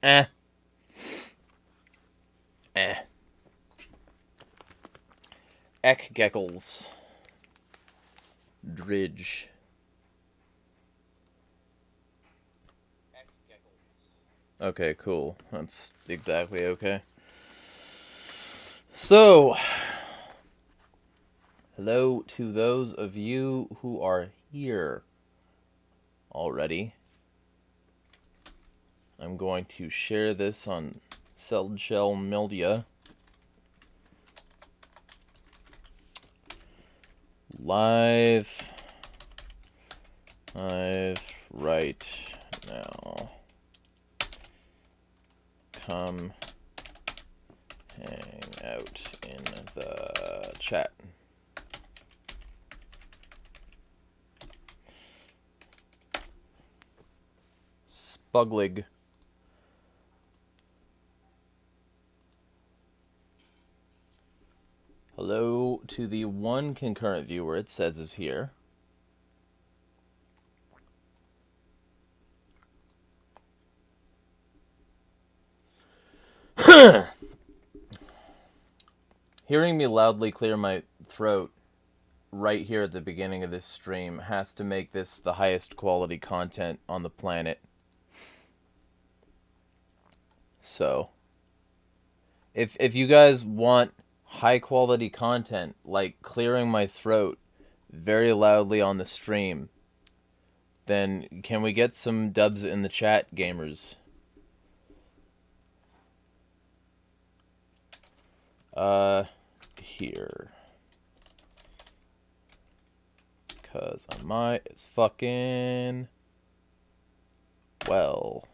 Eh. Eh. Ekgeckels. Dridge. Okay, cool. That's exactly okay. So, hello to those of you who are here already. I'm going to share this on Cell Media. Live right now. Come hang out in the chat. Spuglig. Hello to the one concurrent viewer it says is here. Hearing me loudly clear my throat right here at the beginning of this stream has to make this the highest quality content on the planet. So, if you guys want high quality content, like clearing my throat very loudly on the stream, then can we get some dubs in the chat, gamers? Here. Because I might as fucking well.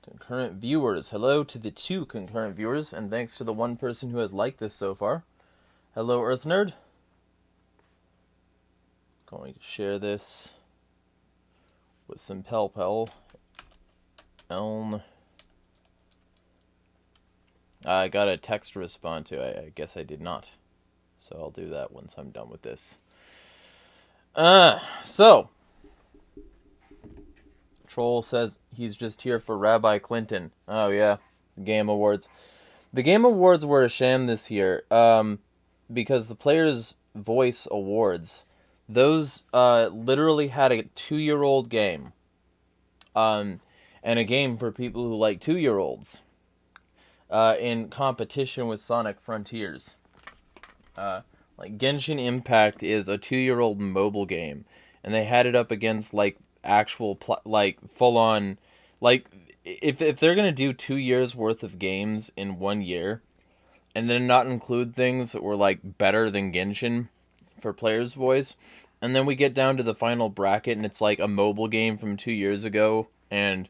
Concurrent viewers. Hello to the 2 concurrent viewers, and thanks to the 1 person who has liked this so far. Hello, Earth Nerd. Going to share this with some Pel. Elm. I got a text to respond to. I guess I did not. So I'll do that once I'm done with this. So. Troll says he's just here for Rabbi Clinton. Oh, yeah. Game Awards. The Game Awards were a sham this year. Because the Players' Voice Awards, those literally had a 2-year-old game. And a game for people who like 2-year-olds. In competition with Sonic Frontiers. Like Genshin Impact is a 2-year-old mobile game, and they had it up against like actual like full on, like if they're gonna do 2 years worth of games in 1 year, and then not include things that were like better than Genshin for Player's Voice, and then we get down to the final bracket and it's like a mobile game from 2 years ago and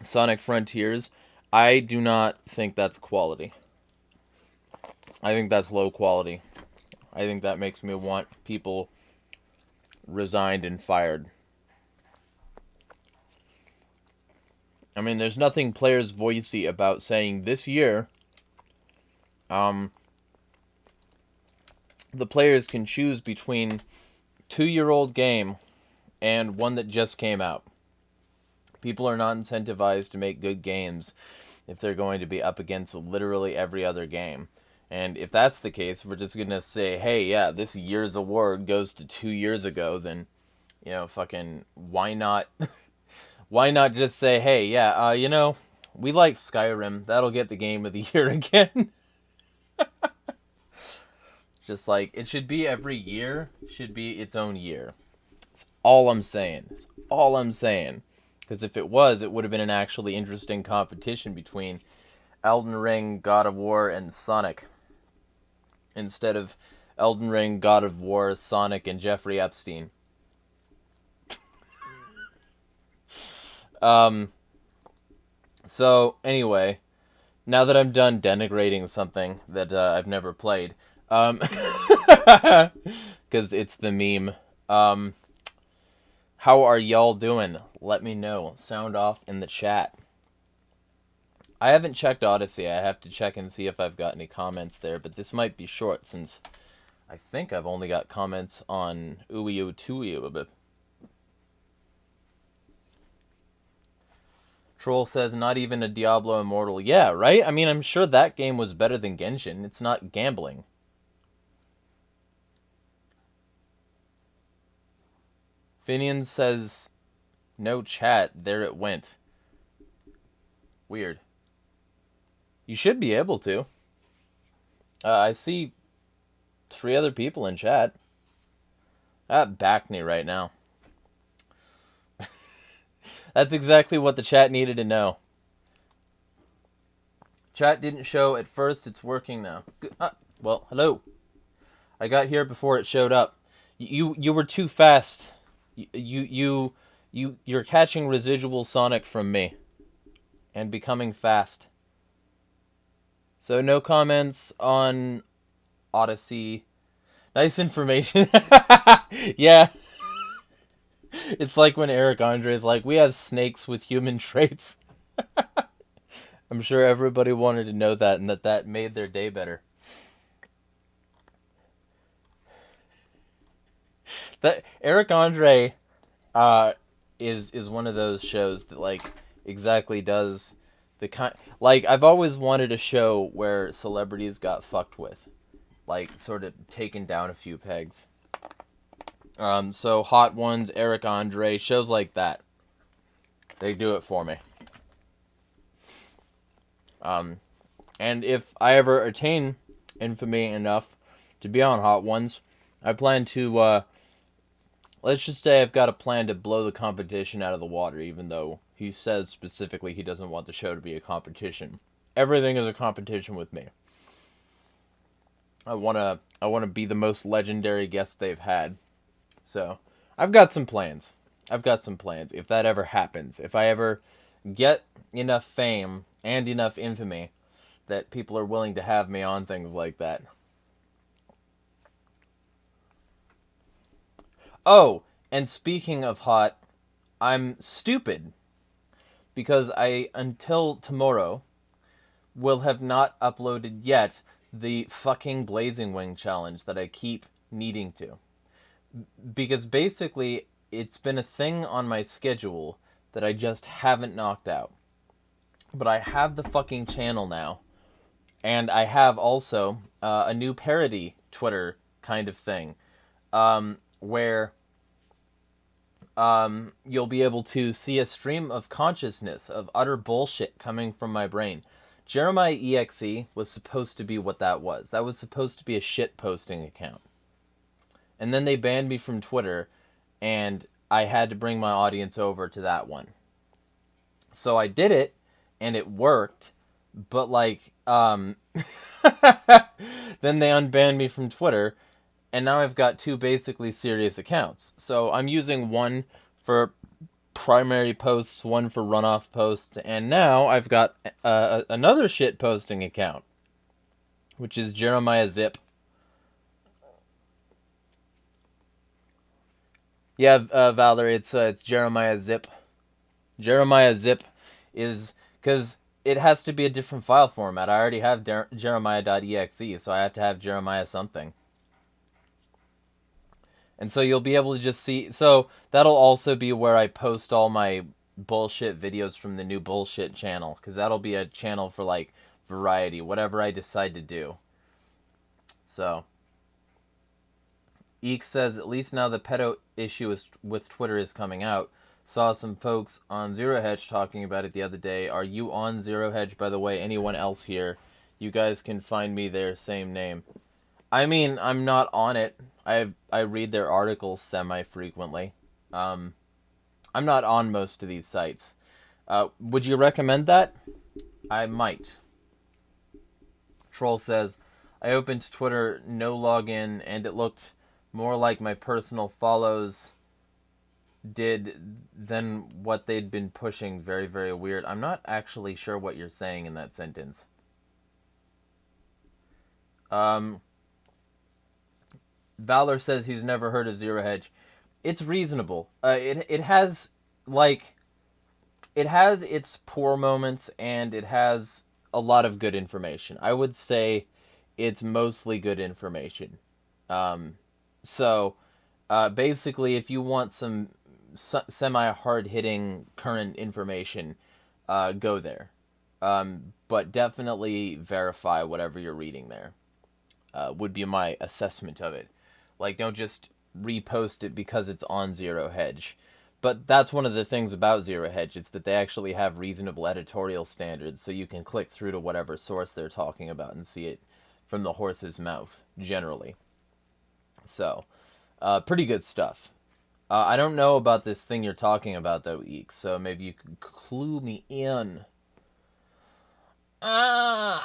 Sonic Frontiers. I do not think that's quality. I think that's low quality. I think that makes me want people resigned and fired. I mean, there's nothing Players' Voicey about saying this year, the players can choose between 2-year-old game and one that just came out. People are not incentivized to make good games if they're going to be up against literally every other game. And if that's the case, we're just going to say, hey, yeah, this year's award goes to 2 years ago, then, you know, fucking, why not? Why not just say, hey, yeah, we like Skyrim. That'll get the game of the year again. Just like, it should be every year, should be its own year. That's all I'm saying. That's all I'm saying. Because if it was, it would have been an actually interesting competition between Elden Ring, God of War, and Sonic. Instead of Elden Ring, God of War, Sonic, and Jeffrey Epstein. So, anyway, now that I'm done denigrating something that I've never played, because it's the meme, how are y'all doing? Let me know. Sound off in the chat. I haven't checked Odyssey. I have to check and see if I've got any comments there, but this might be short since I think I've only got comments on Uyu Tuyu. Troll says, not even a Diablo Immortal. Yeah, right? I mean, I'm sure that game was better than Genshin. It's not gambling. Finian says, no chat. There it went. Weird. You should be able to. I see 3 other people in chat. Back me right now. That's exactly what the chat needed to know. Chat didn't show at first. It's working now. Well, hello. I got here before it showed up. You were too fast. You're catching residual sonic from me and becoming fast. So no comments on Odyssey. Nice information. Yeah. It's like when Eric Andre is like, we have snakes with human traits. I'm sure everybody wanted to know that, and that made their day better. That Eric Andre is one of those shows that like exactly does the kind, like I've always wanted a show where celebrities got fucked with, like sort of taken down a few pegs. So Hot Ones, Eric Andre, shows like that. They do it for me. And if I ever attain infamy enough to be on Hot Ones, I plan to, let's just say I've got a plan to blow the competition out of the water, even though he says specifically he doesn't want the show to be a competition. Everything is a competition with me. I wanna be the most legendary guest they've had. So, I've got some plans. If that ever happens. If I ever get enough fame and enough infamy that people are willing to have me on things like that. Oh, and speaking of hot, I'm stupid. Because I, until tomorrow, will have not uploaded yet the fucking Blazing Wing challenge that I keep needing to. Because basically, it's been a thing on my schedule that I just haven't knocked out. But I have the fucking channel now. And I have also a new parody Twitter kind of thing. Where you'll be able to see a stream of consciousness of utter bullshit coming from my brain. Jeremiah EXE was supposed to be what that was. That was supposed to be a shit posting account. And then they banned me from Twitter, and I had to bring my audience over to that one. So I did it, and it worked, but like, then they unbanned me from Twitter, and now I've got 2 basically serious accounts. So I'm using one for primary posts, one for runoff posts, and now I've got another shit posting account, which is Jeremiah Zip. Yeah, Valerie, it's Jeremiah Zip. Jeremiah Zip is because it has to be a different file format. I already have Jeremiah.exe, so I have to have Jeremiah something. And so you'll be able to just see... So that'll also be where I post all my bullshit videos from the new bullshit channel. Because that'll be a channel for, like, variety. Whatever I decide to do. So... Eek says, at least now the pedo issue with Twitter is coming out. Saw some folks on Zero Hedge talking about it the other day. Are you on Zero Hedge, by the way? Anyone else here? You guys can find me there, same name. I mean, I'm not on it. I read their articles semi-frequently. I'm not on most of these sites. Would you recommend that? I might. Troll says, I opened Twitter, no login, and it looked more like my personal follows did than what they'd been pushing. Very, very weird. I'm not actually sure what you're saying in that sentence. Valor says he's never heard of Zero Hedge. It's reasonable. It has its poor moments, and it has a lot of good information. I would say it's mostly good information. So, basically, if you want some semi-hard-hitting current information, go there. But definitely verify whatever you're reading there. Would be my assessment of it. Like, don't just repost it because it's on Zero Hedge. But that's one of the things about Zero Hedge, is that they actually have reasonable editorial standards, so you can click through to whatever source they're talking about and see it from the horse's mouth, generally. So, pretty good stuff. I don't know about this thing you're talking about, though, Eek, so maybe you could clue me in. Oh,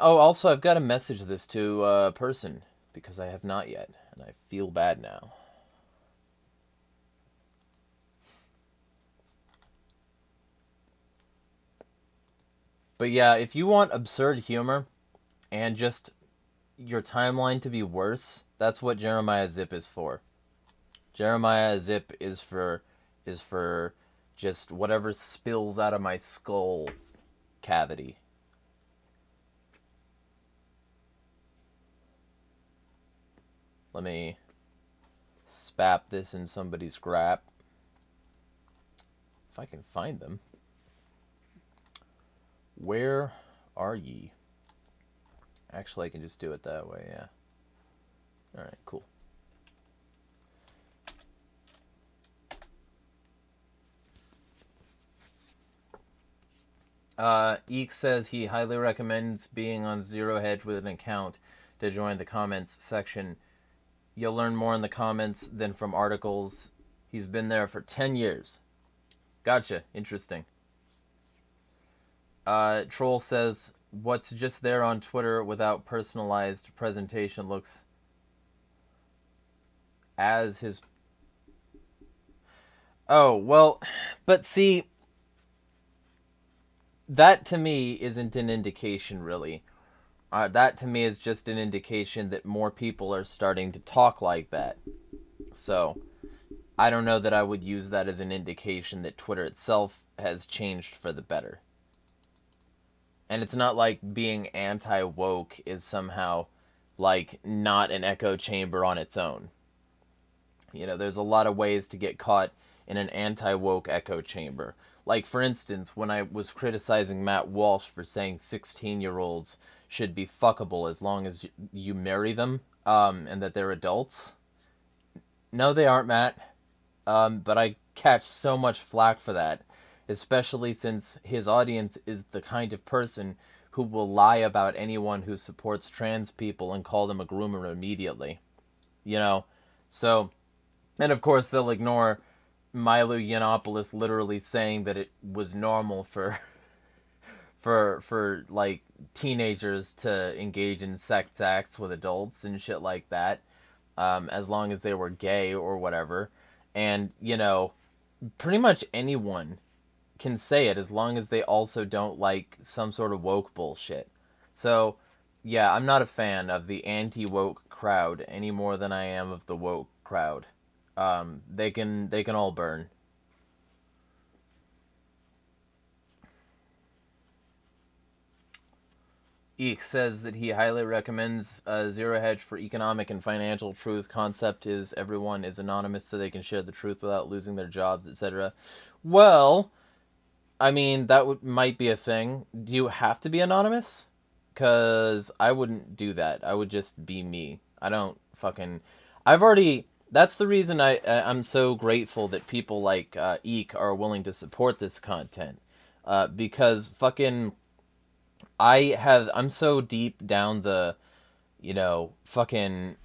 also, I've got to message this to a person, because I have not yet, and I feel bad now. But yeah, if you want absurd humor and just your timeline to be worse, that's what Jeremiah Zip is for. Jeremiah Zip is for just whatever spills out of my skull cavity. Let me spap this in somebody's grap. If I can find them. Where are ye? Actually, I can just do it that way, yeah. Alright, cool. Eek says he highly recommends being on Zero Hedge with an account to join the comments section. You'll learn more in the comments than from articles. He's been there for 10 years. Gotcha. Interesting. Troll says, what's just there on Twitter without personalized presentation looks as his... Oh, well, but see, that to me isn't an indication, really. That to me is just an indication that more people are starting to talk like that. So, I don't know that I would use that as an indication that Twitter itself has changed for the better. And it's not like being anti-woke is somehow, like, not an echo chamber on its own. You know, there's a lot of ways to get caught in an anti-woke echo chamber. Like, for instance, when I was criticizing Matt Walsh for saying 16-year-olds should be fuckable as long as you marry them, and that they're adults. No, they aren't, Matt. But I catch so much flack for that, especially since his audience is the kind of person who will lie about anyone who supports trans people and call them a groomer immediately. You know? So, and of course they'll ignore Milo Yiannopoulos literally saying that it was normal for like teenagers to engage in sex acts with adults and shit like that, as long as they were gay or whatever. And, you know, pretty much anyone can say it as long as they also don't like some sort of woke bullshit. So, yeah, I'm not a fan of the anti-woke crowd any more than I am of the woke crowd. They can all burn. Eek says that he highly recommends Zero Hedge for economic and financial truth. Concept is everyone is anonymous so they can share the truth without losing their jobs, etc. Well, I mean, that might be a thing. Do you have to be anonymous? Because I wouldn't do that. I would just be me. I don't fucking... I've already... That's the reason I'm so grateful that people like Eek are willing to support this content. Because fucking... I'm so deep down the, you know, fucking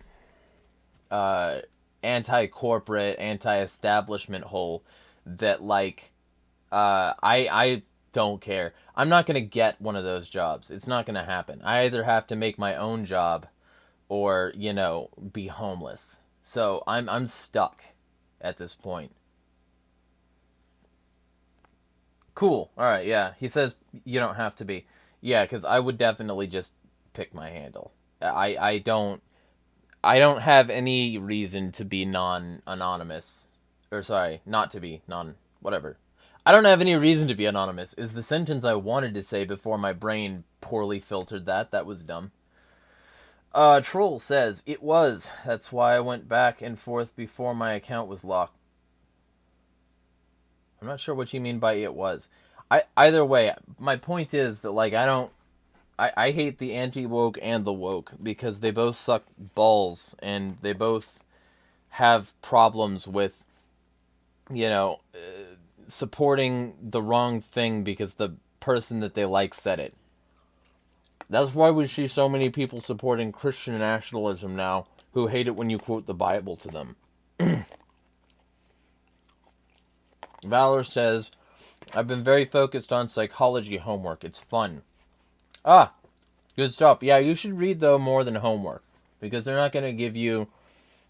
anti-corporate, anti-establishment hole that, like, I don't care. I'm not gonna get one of those jobs. It's not gonna happen. I either have to make my own job or, you know, be homeless. So I'm stuck at this point. Cool. All right, yeah. He says you don't have to be. Yeah, because I would definitely just pick my handle. I don't have any reason to be non-anonymous. Or sorry, not to be whatever. I don't have any reason to be anonymous is the sentence I wanted to say before my brain poorly filtered that. That was dumb. Troll says, it was. That's why I went back and forth before my account was locked. I'm not sure what you mean by it was. Either way, my point is that, like, I hate the anti-woke and the woke because they both suck balls and they both have problems with, you know, supporting the wrong thing because the person that they like said it. That's why we see so many people supporting Christian nationalism now who hate it when you quote the Bible to them. Valor says, I've been very focused on psychology homework. It's fun. Ah, good stuff. Yeah, you should read, though, more than homework. Because they're not going to give you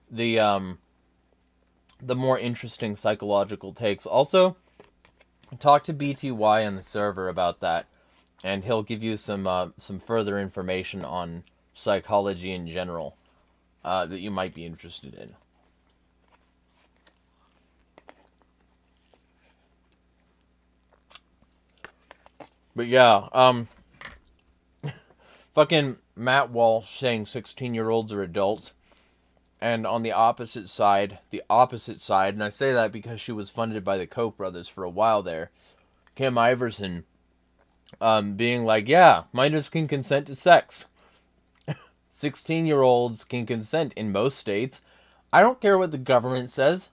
the more interesting psychological takes. Also, talk to BTY on the server about that. And he'll give you some further information on psychology in general that you might be interested in. But yeah, fucking Matt Walsh saying 16-year-olds are adults. And on the opposite side, and I say that because she was funded by the Koch brothers for a while there, Kim Iverson, being like, yeah, minors can consent to sex. 16-year-olds can consent in most states. I don't care what the government says.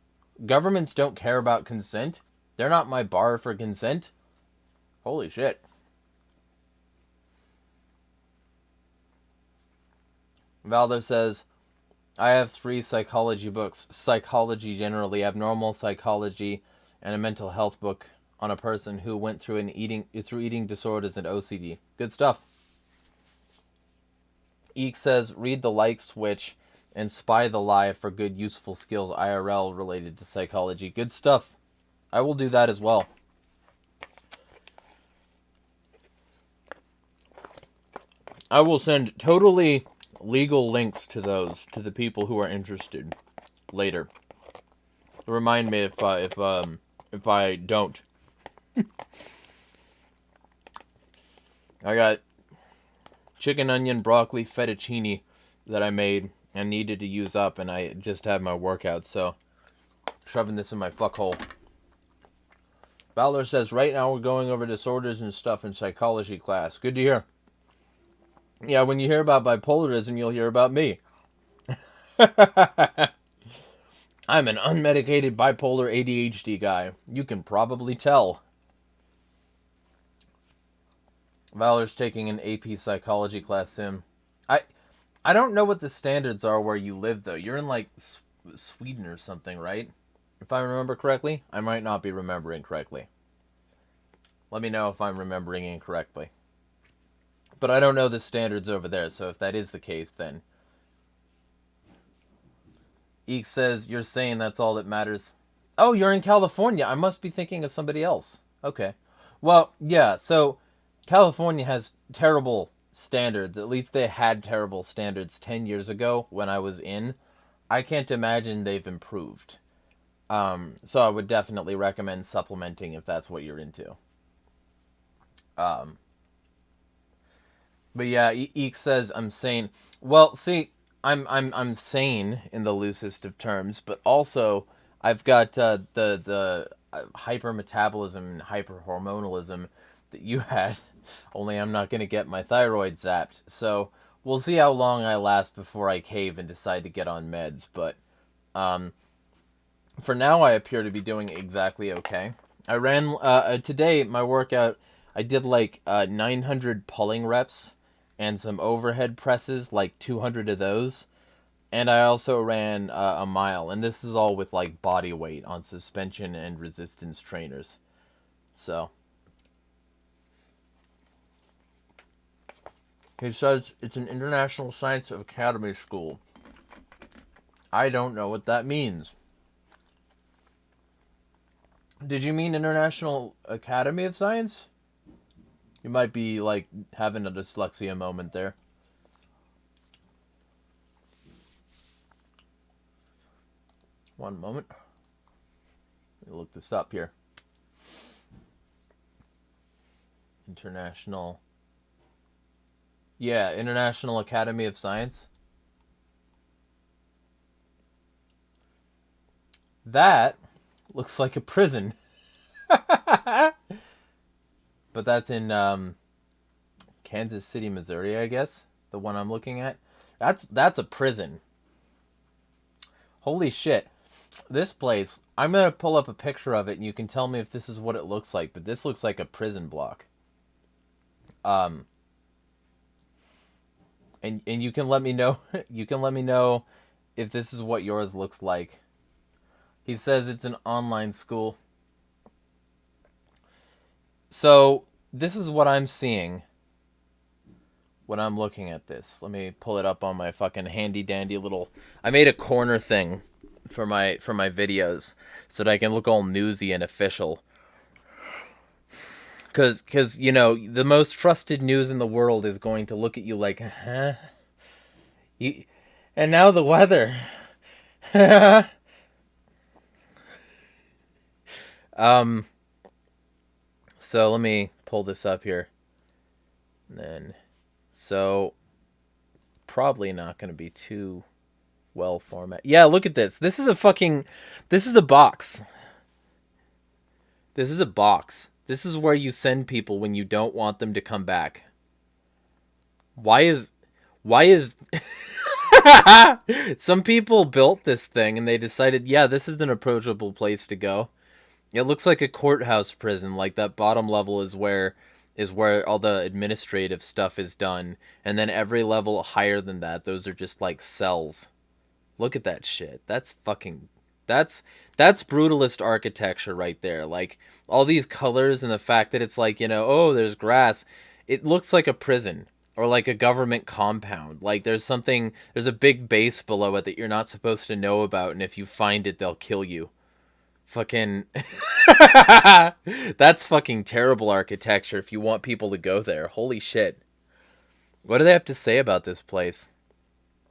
Governments don't care about consent. They're not my bar for consent. Holy shit. Valdo says, I have 3 psychology books. Psychology generally, abnormal psychology, and a mental health book on a person who went through eating disorders and OCD. Good stuff. Eek says, read The Like Switch and Spy the Lie for good useful skills IRL related to psychology. Good stuff. I will do that as well. I will send totally legal links to those to the people who are interested later. Remind me if I don't. I got chicken, onion, broccoli, fettuccine that I made and needed to use up, and I just had my workout, so shoving this in my fuckhole. Valor says, right now we're going over disorders and stuff in psychology class. Good to hear. Yeah, when you hear about bipolarism, you'll hear about me. I'm an unmedicated bipolar ADHD guy. You can probably tell. Valor's taking an AP psychology class sim. I don't know what the standards are where you live, though. You're in, like, Sweden or something, right? If I remember correctly. I might not be remembering correctly. Let me know if I'm remembering incorrectly. But I don't know the standards over there, so if that is the case, then... Eek says, you're saying that's all that matters. Oh, you're in California. I must be thinking of somebody else. Okay. Well, yeah, so California has terrible standards. At least they had terrible standards 10 years ago when I was in. I can't imagine they've improved. So I would definitely recommend supplementing if that's what you're into. But yeah, Eek says I'm sane. Well, see, I'm sane in the loosest of terms, but also I've got the hypermetabolism and hyperhormonalism that you had. Only I'm not gonna get my thyroid zapped. So we'll see how long I last before I cave and decide to get on meds. But for now, I appear to be doing exactly okay. I ran today. My workout, I did like 900 pulling reps and some overhead presses, like 200 of those. And I also ran a mile, and this is all with like body weight on suspension and resistance trainers. So he says it's an International Science Academy school. I don't know what that means. Did you mean International Academy of Science? You might be like having a dyslexia moment there. One moment. Let me look this up here. International. Yeah, International Academy of Science. That looks like a prison. But that's in Kansas City, Missouri, I guess. The one I'm looking at. That's a prison. Holy shit. This place, I'm going to pull up a picture of it and you can tell me if this is what it looks like, but this looks like a prison block. And you can let me know if this is what yours looks like. He says it's an online school. So, this is what I'm seeing when I'm looking at this. Let me pull it up on my fucking handy dandy little... I made a corner thing for my videos so that I can look all newsy and official. Because, you know, the most trusted news in the world is going to look at you like, huh? And now the weather. So let me pull this up here. And then, so, probably not going to be too well formatted. Yeah, look at this. This is a box. This is a box. This is where you send people when you don't want them to come back. Why is... Some people built this thing and they decided, yeah, this is an approachable place to go. It looks like a courthouse prison. Like that bottom level is where all the administrative stuff is done, and then every level higher than that, those are just like cells. Look at that shit. That's brutalist architecture right there. Like all these colors and the fact that it's like, you know, oh, there's grass. It looks like a prison or like a government compound. Like there's a big base below it that you're not supposed to know about, and if you find it, they'll kill you. Fucking... That's fucking terrible architecture if you want people to go there. Holy shit. What do they have to say about this place?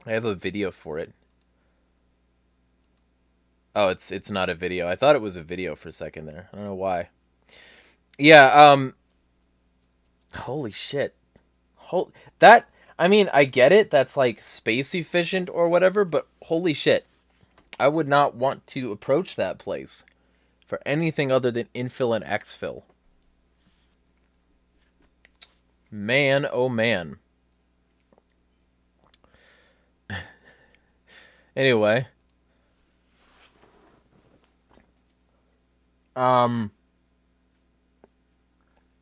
I have a video for it. Oh, it's not a video. I thought it was a video for a second there. I don't know why. Yeah, holy shit. I mean, I get it. That's like space efficient or whatever, but holy shit. I would not want to approach that place for anything other than infill and exfill. Man, oh man. Anyway.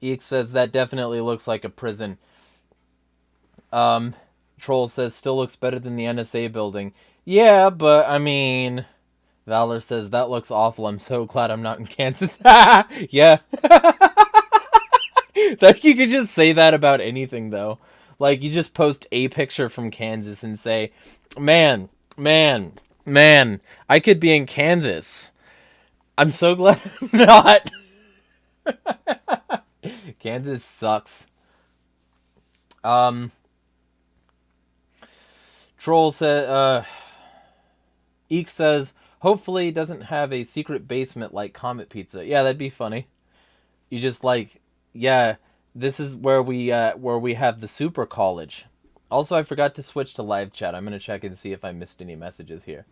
Eek says that definitely looks like a prison. Troll says still looks better than the NSA building. Yeah, but I mean... Valor says, that looks awful. I'm so glad I'm not in Kansas. Yeah. Like, you could just say that about anything, though. Like, you just post a picture from Kansas and say, man, I could be in Kansas. I'm so glad I'm not. Kansas sucks. Troll said, Eek says, hopefully it doesn't have a secret basement like Comet Pizza. Yeah, that'd be funny. You just like, yeah, this is where we have the super college. Also, I forgot to switch to live chat. I'm going to check and see if I missed any messages here.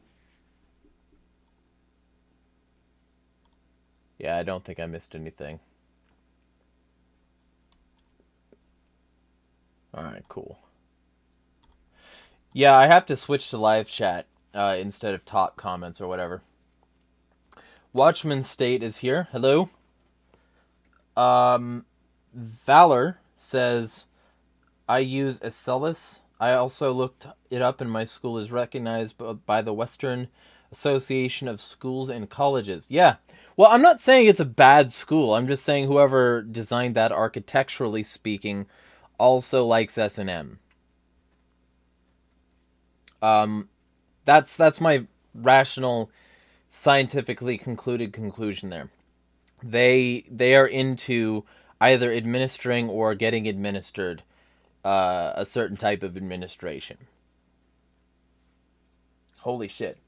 Yeah, I don't think I missed anything. Alright, cool. Yeah, I have to switch to live chat instead of top comments or whatever. Watchman State is here. Hello. Valor says, I use Acellus. I also looked it up, and my school is recognized by the Western Association of Schools and Colleges. Yeah. Well, I'm not saying it's a bad school. I'm just saying whoever designed that, architecturally speaking, also likes S&M. That's my rational, scientifically concluded conclusion there. They are into either administering or getting administered a certain type of administration. Holy shit.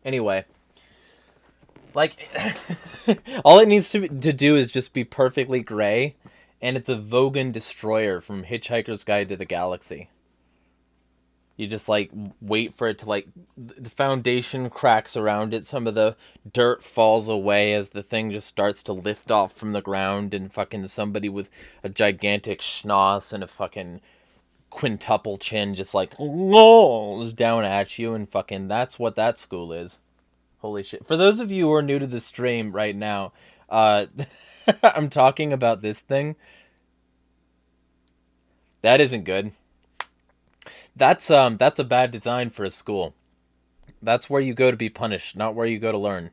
Anyway, like, all it needs to do is just be perfectly gray, and it's a Vogan destroyer from Hitchhiker's Guide to the Galaxy. You just like wait for it to like the foundation cracks around it, some of the dirt falls away as the thing just starts to lift off from the ground, and fucking somebody with a gigantic schnoz and a fucking quintuple chin just like rolls down at you, and fucking that's what that school is. Holy shit. For those of you who are new to the stream right now, I'm talking about this thing. That isn't good. That's a bad design for a school. That's where you go to be punished, not where you go to learn.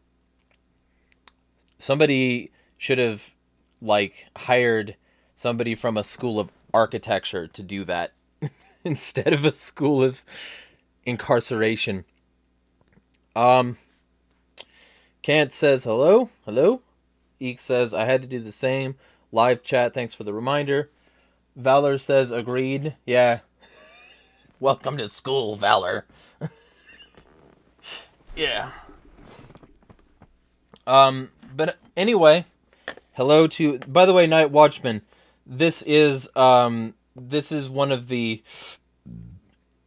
Somebody should have like hired somebody from a school of architecture to do that instead of a school of incarceration. Kant says hello. Hello. Eek says I had to do the same. Live chat, thanks for the reminder. Valor says agreed. Yeah. Welcome to school, Valor. Yeah. But anyway, hello to, by the way, Night Watchman. This is one of the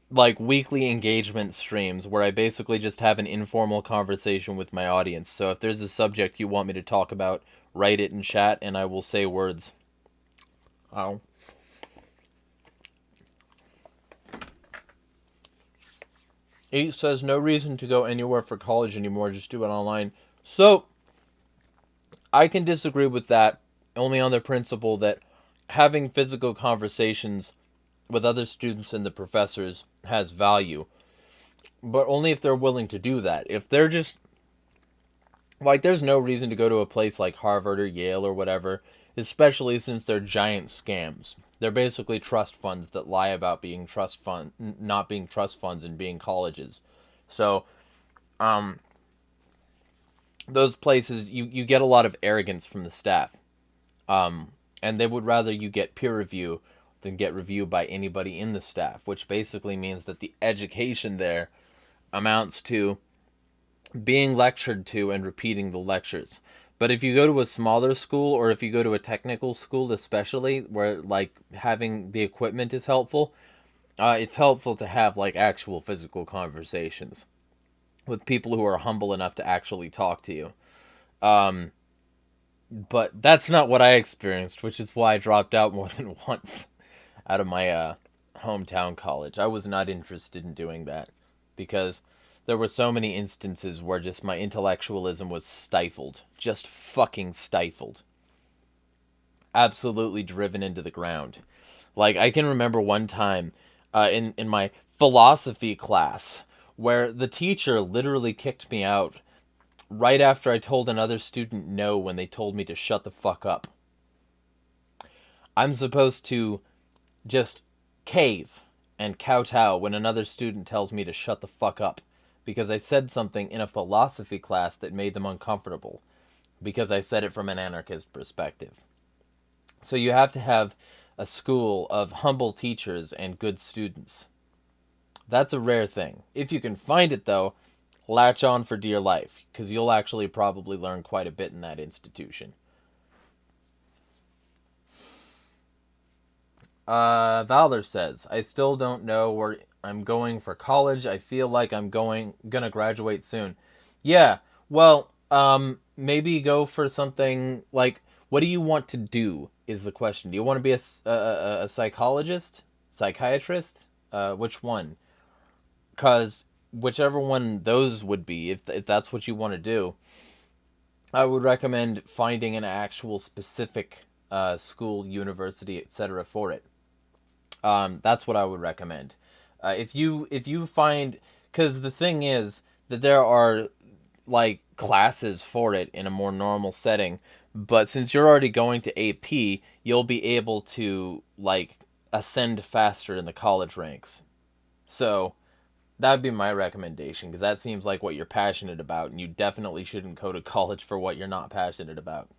like weekly engagement streams where I basically just have an informal conversation with my audience. So if there's a subject you want me to talk about, write it in chat and I will say words. Oh. He says no reason to go anywhere for college anymore, just do it online. So, I can disagree with that only on the principle that having physical conversations with other students and the professors has value. But only if they're willing to do that. If they're just, like, there's no reason to go to a place like Harvard or Yale or whatever, especially since they're giant scams. They're basically trust funds that lie about being not being trust funds and being colleges. So, those places, you get a lot of arrogance from the staff. And they would rather you get peer review than get reviewed by anybody in the staff, which basically means that the education there amounts to being lectured to and repeating the lectures. But if you go to a smaller school, or if you go to a technical school especially, where like having the equipment is helpful, it's helpful to have like actual physical conversations with people who are humble enough to actually talk to you. But that's not what I experienced, which is why I dropped out more than once out of my hometown college. I was not interested in doing that because there were so many instances where just my intellectualism was stifled. Just fucking stifled. Absolutely driven into the ground. Like, I can remember one time in my philosophy class where the teacher literally kicked me out right after I told another student no when they told me to shut the fuck up. I'm supposed to just cave and kowtow when another student tells me to shut the fuck up because I said something in a philosophy class that made them uncomfortable because I said it from an anarchist perspective. So you have to have a school of humble teachers and good students. That's a rare thing. If you can find it, though, latch on for dear life, because you'll actually probably learn quite a bit in that institution. Valor says, I still don't know where I'm going for college. I feel like I'm gonna graduate soon. Yeah, well, maybe go for something like, what do you want to do is the question. Do you want to be a psychologist? Psychiatrist? Which one? Because whichever one those would be, if that's what you want to do, I would recommend finding an actual specific school, university, etc. for it. That's what I would recommend. If you find, because the thing is that there are like classes for it in a more normal setting, but since you're already going to AP, you'll be able to like ascend faster in the college ranks. So that would be my recommendation, because that seems like what you're passionate about, and you definitely shouldn't go to college for what you're not passionate about.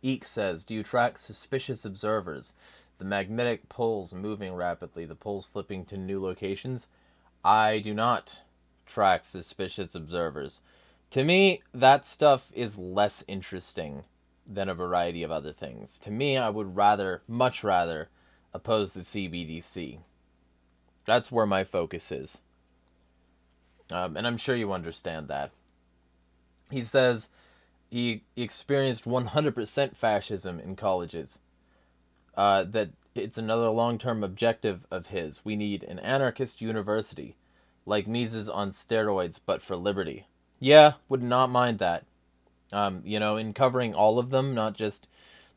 Eek says, do you track suspicious observers? The magnetic poles moving rapidly, the poles flipping to new locations? I do not track suspicious observers. To me, that stuff is less interesting than a variety of other things. To me, I would rather, much rather, oppose the CBDC. That's where my focus is. And I'm sure you understand that. He says he experienced 100% fascism in colleges. That it's another long-term objective of his. We need an anarchist university, like Mises on steroids, but for liberty. Yeah, would not mind that. In covering all of them, not just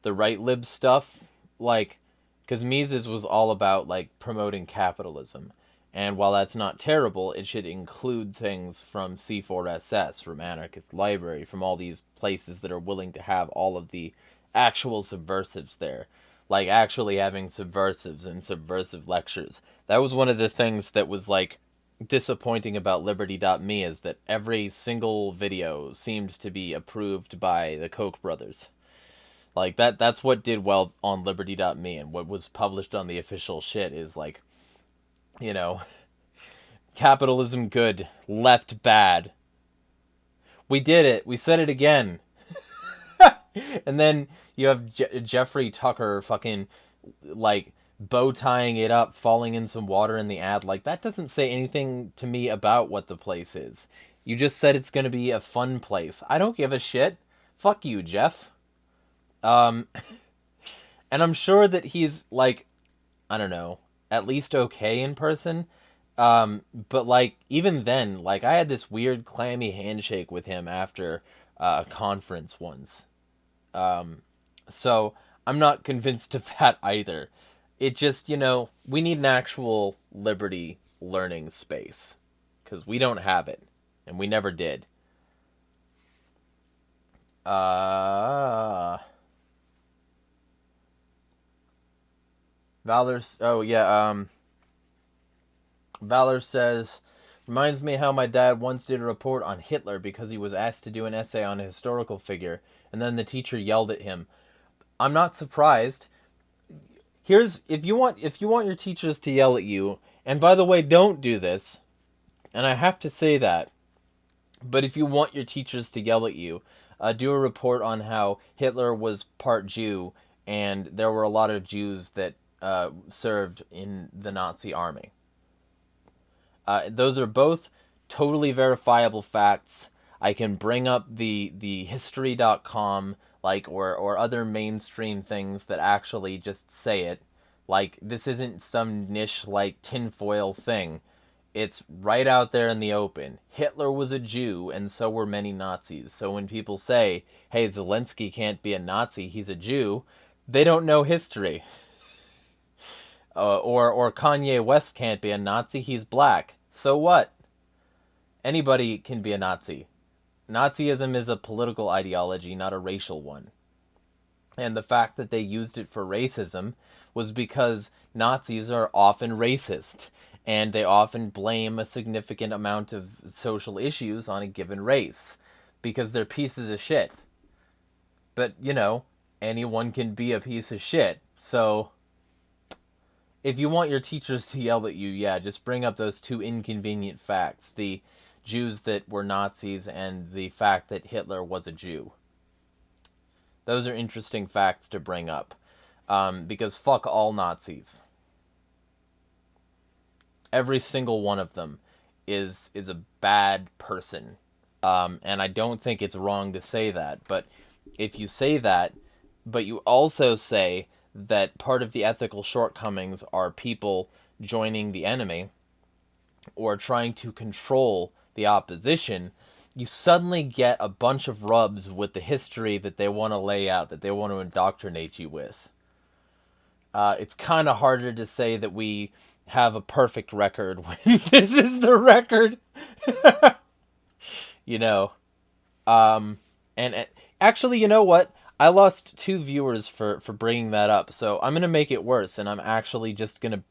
the right lib stuff, like, because Mises was all about, like, promoting capitalism. And while that's not terrible, it should include things from C4SS, from Anarchist Library, from all these places that are willing to have all of the actual subversives there. Like, actually having subversives and subversive lectures. That was one of the things that was, like, disappointing about Liberty.me, is that every single video seemed to be approved by the Koch brothers. Like, that's what did well on Liberty.me, and what was published on the official shit is, like, capitalism good, left bad. We did it. We said it again. And then you have Jeffrey Tucker fucking, like, bow tying it up, falling in some water in the ad. Like, that doesn't say anything to me about what the place is. You just said it's going to be a fun place. I don't give a shit. Fuck you, Jeff. And I'm sure that he's, like, I don't know, at least okay in person. But, like, even then, like, I had this weird clammy handshake with him after a conference once. So I'm not convinced of that either. It just, we need an actual liberty learning space, because we don't have it, and we never did. Valor, Valor says, reminds me how my dad once did a report on Hitler because he was asked to do an essay on a historical figure, and then the teacher yelled at him. I'm not surprised. If you want your teachers to yell at you, and by the way, don't do this, and I have to say that, but if you want your teachers to yell at you, do a report on how Hitler was part Jew, and there were a lot of Jews that served in the Nazi army. Those are both totally verifiable facts. I can bring up the history.com, like, or other mainstream things that actually just say it. Like, this isn't some niche, like, tinfoil thing. It's right out there in the open. Hitler was a Jew, and so were many Nazis. So when people say, hey, Zelensky can't be a Nazi, he's a Jew, they don't know history. Or Kanye West can't be a Nazi, he's black. So what? Anybody can be a Nazi. Nazism is a political ideology, not a racial one. And the fact that they used it for racism was because Nazis are often racist, and they often blame a significant amount of social issues on a given race, because they're pieces of shit. But, anyone can be a piece of shit, so if you want your teachers to yell at you, yeah, just bring up those two inconvenient facts. The Jews that were Nazis and the fact that Hitler was a Jew. Those are interesting facts to bring up. Because fuck all Nazis. Every single one of them is a bad person. And I don't think it's wrong to say that. But if you say that, but you also say that part of the ethical shortcomings are people joining the enemy or trying to control the opposition, you suddenly get a bunch of rubs with the history that they want to lay out, that they want to indoctrinate you with. It's kind of harder to say that we have a perfect record when this is the record. And actually, you know what? I lost 2 viewers for bringing that up, so I'm going to make it worse, and I'm actually just going to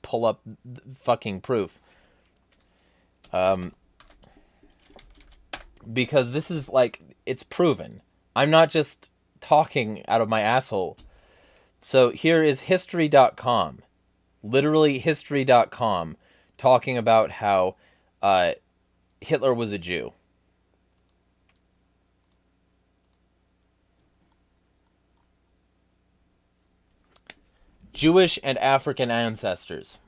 pull up fucking proof. Because this is, like, it's proven. I'm not just talking out of my asshole. So here is history.com. Literally history.com talking about how Hitler was a Jew. Jewish and African ancestors.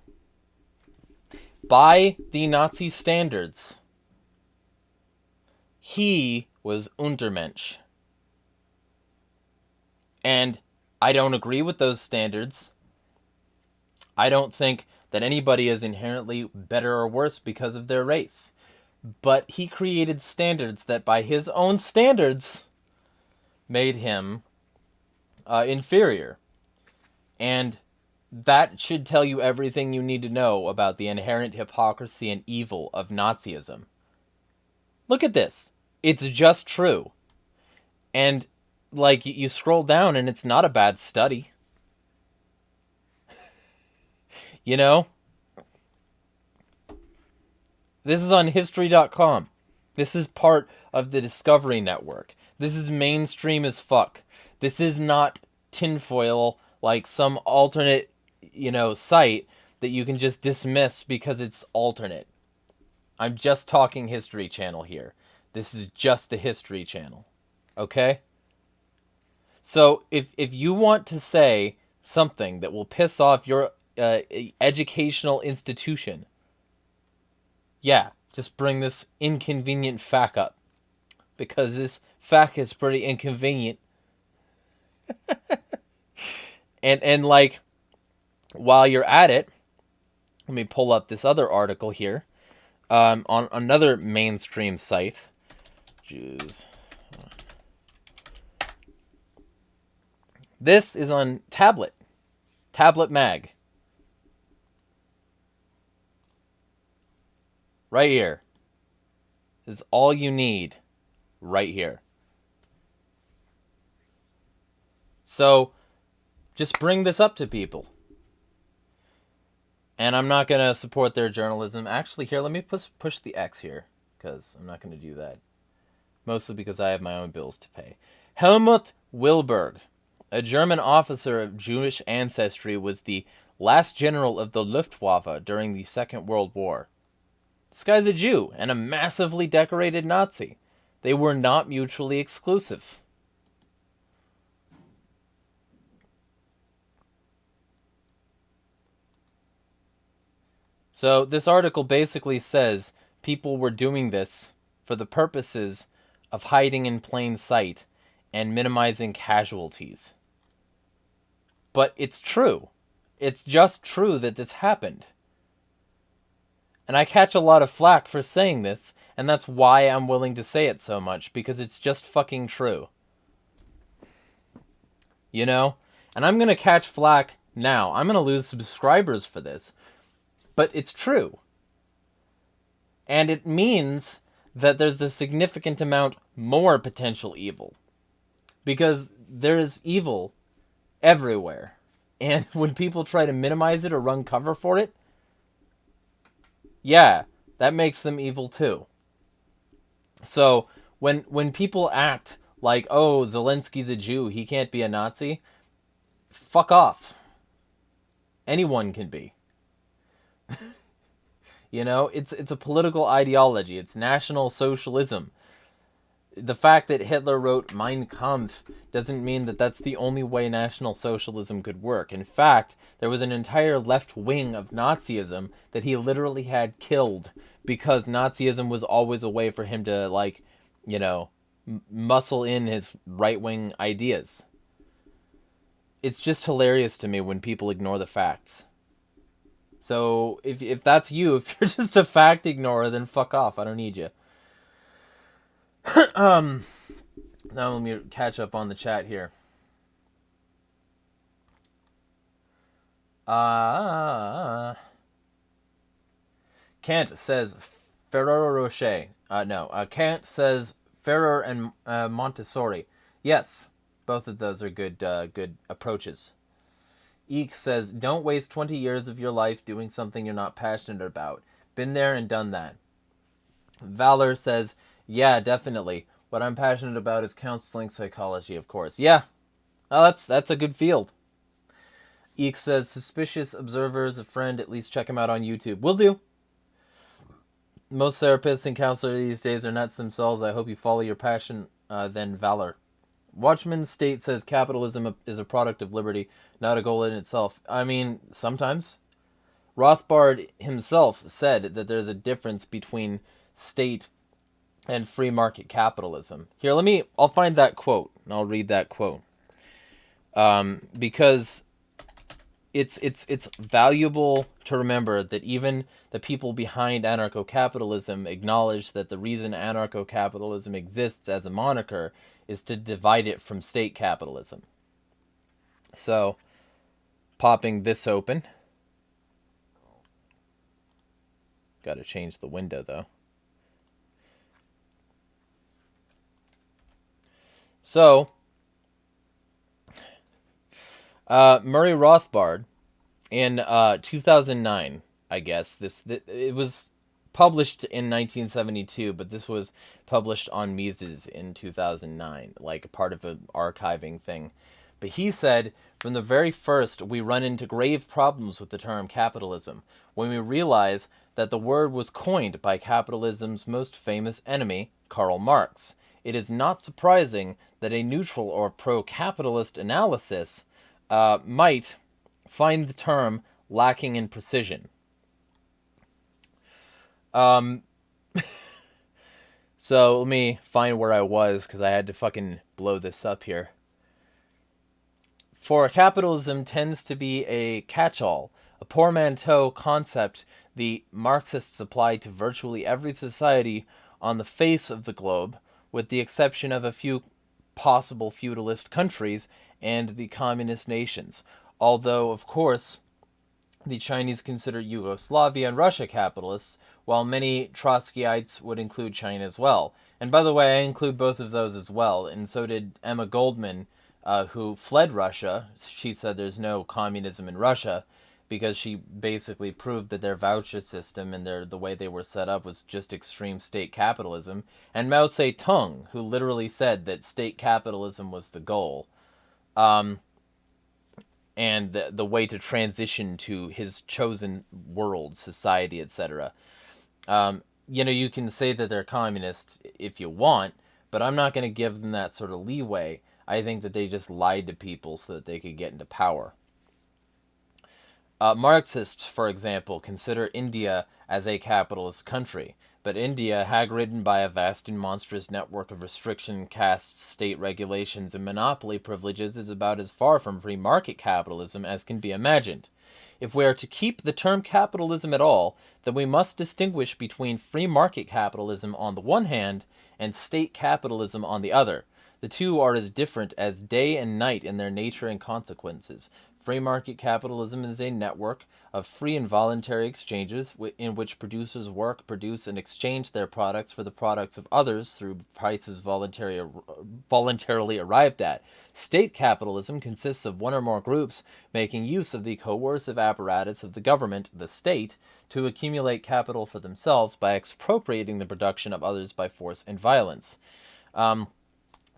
By the Nazi standards, he was Untermensch. And I don't agree with those standards. I don't think that anybody is inherently better or worse because of their race. But he created standards that, by his own standards, made him inferior. And that should tell you everything you need to know about the inherent hypocrisy and evil of Nazism. Look at this. It's just true. And, like, you scroll down and it's not a bad study. You know? This is on History.com. This is part of the Discovery Network. This is mainstream as fuck. This is not tinfoil like some alternate, site that you can just dismiss because it's alternate. I'm just talking History Channel here. This is just the History Channel. Okay? So, if you want to say something that will piss off your educational institution, yeah, just bring this inconvenient fact up. Because this fact is pretty inconvenient. and like, while you're at it, let me pull up this other article here. On another mainstream site. Jews. This is on Tablet. Tablet Mag. Right here. This is all you need. Right here. So, just bring this up to people. And I'm not going to support their journalism. Actually, here, let me push the X here. Because I'm not going to do that. Mostly because I have my own bills to pay. Helmut Wilberg, a German officer of Jewish ancestry, was the last general of the Luftwaffe during the Second World War. This guy's a Jew and a massively decorated Nazi. They were not mutually exclusive. So this article basically says people were doing this for the purposes of hiding in plain sight and minimizing casualties. But it's true. It's just true that this happened. And I catch a lot of flack for saying this, and that's why I'm willing to say it so much, because it's just fucking true. You know? And I'm gonna catch flack now. I'm gonna lose subscribers for this. But it's true. And it means that there's a significant amount more potential evil. Because there is evil everywhere. And when people try to minimize it or run cover for it, yeah, that makes them evil too. So, when people act like, oh, Zelensky's a Jew, he can't be a Nazi, fuck off. Anyone can be. You know, it's a political ideology. It's National Socialism. The fact that Hitler wrote Mein Kampf doesn't mean that that's the only way National Socialism could work. In fact, there was an entire left wing of Nazism that he literally had killed because Nazism was always a way for him to, like, you know, muscle in his right-wing ideas. It's just hilarious to me when people ignore the facts. So, if that's you, if you're just a fact ignorer, then fuck off. I don't need you. Now let me catch up on the chat here. Kant says Ferrero Rocher. Kant says Ferrer and Montessori. Yes, both of those are good approaches. Eek says, don't waste 20 years of your life doing something you're not passionate about. Been there and done that. Valor says, yeah, definitely. What I'm passionate about is counseling psychology, of course. Yeah, well, that's a good field. Eek says, suspicious observers, a friend, at least check him out on YouTube. Will do. Most therapists and counselors these days are nuts themselves. I hope you follow your passion, then Valor. Watchman State says capitalism is a product of liberty, not a goal in itself. I mean, sometimes. Rothbard himself said that there's a difference between state and free market capitalism. Here, I'll find that quote, and I'll read that quote. Because it's valuable to remember that even the people behind anarcho-capitalism acknowledge that the reason anarcho-capitalism exists as a moniker is to divide it from state capitalism. So, popping this open. Got to change the window, though. So, Murray Rothbard, in 2009, I guess, it was published in 1972, but this was published on Mises in 2009, like part of an archiving thing. But he said, from the very first, we run into grave problems with the term capitalism, when we realize that the word was coined by capitalism's most famous enemy, Karl Marx. It is not surprising that a neutral or pro-capitalist analysis might find the term lacking in precision. So let me find where I was, because I had to fucking blow this up here. For capitalism tends to be a catch-all, a portmanteau concept the Marxists apply to virtually every society on the face of the globe, with the exception of a few possible feudalist countries and the communist nations. Although, of course, the Chinese consider Yugoslavia and Russia capitalists, while many Trotskyites would include China as well. And by the way, I include both of those as well, and so did Emma Goldman, who fled Russia. She said there's no communism in Russia, because she basically proved that their voucher system and the way they were set up was just extreme state capitalism. And Mao Zedong, who literally said that state capitalism was the goal. And the way to transition to his chosen world, society, etc. You can say that they're communist if you want, but I'm not going to give them that sort of leeway. I think that they just lied to people so that they could get into power. Marxists, for example, consider India as a capitalist country, but India, hag-ridden by a vast and monstrous network of restriction, castes, state regulations, and monopoly privileges, is about as far from free market capitalism as can be imagined. If we are to keep the term capitalism at all, then we must distinguish between free market capitalism on the one hand and state capitalism on the other. The two are as different as day and night in their nature and consequences. Free market capitalism is a network of free and voluntary exchanges in which producers work, produce, and exchange their products for the products of others through prices voluntarily arrived at. State capitalism consists of one or more groups making use of the coercive apparatus of the government, the state, to accumulate capital for themselves by expropriating the production of others by force and violence.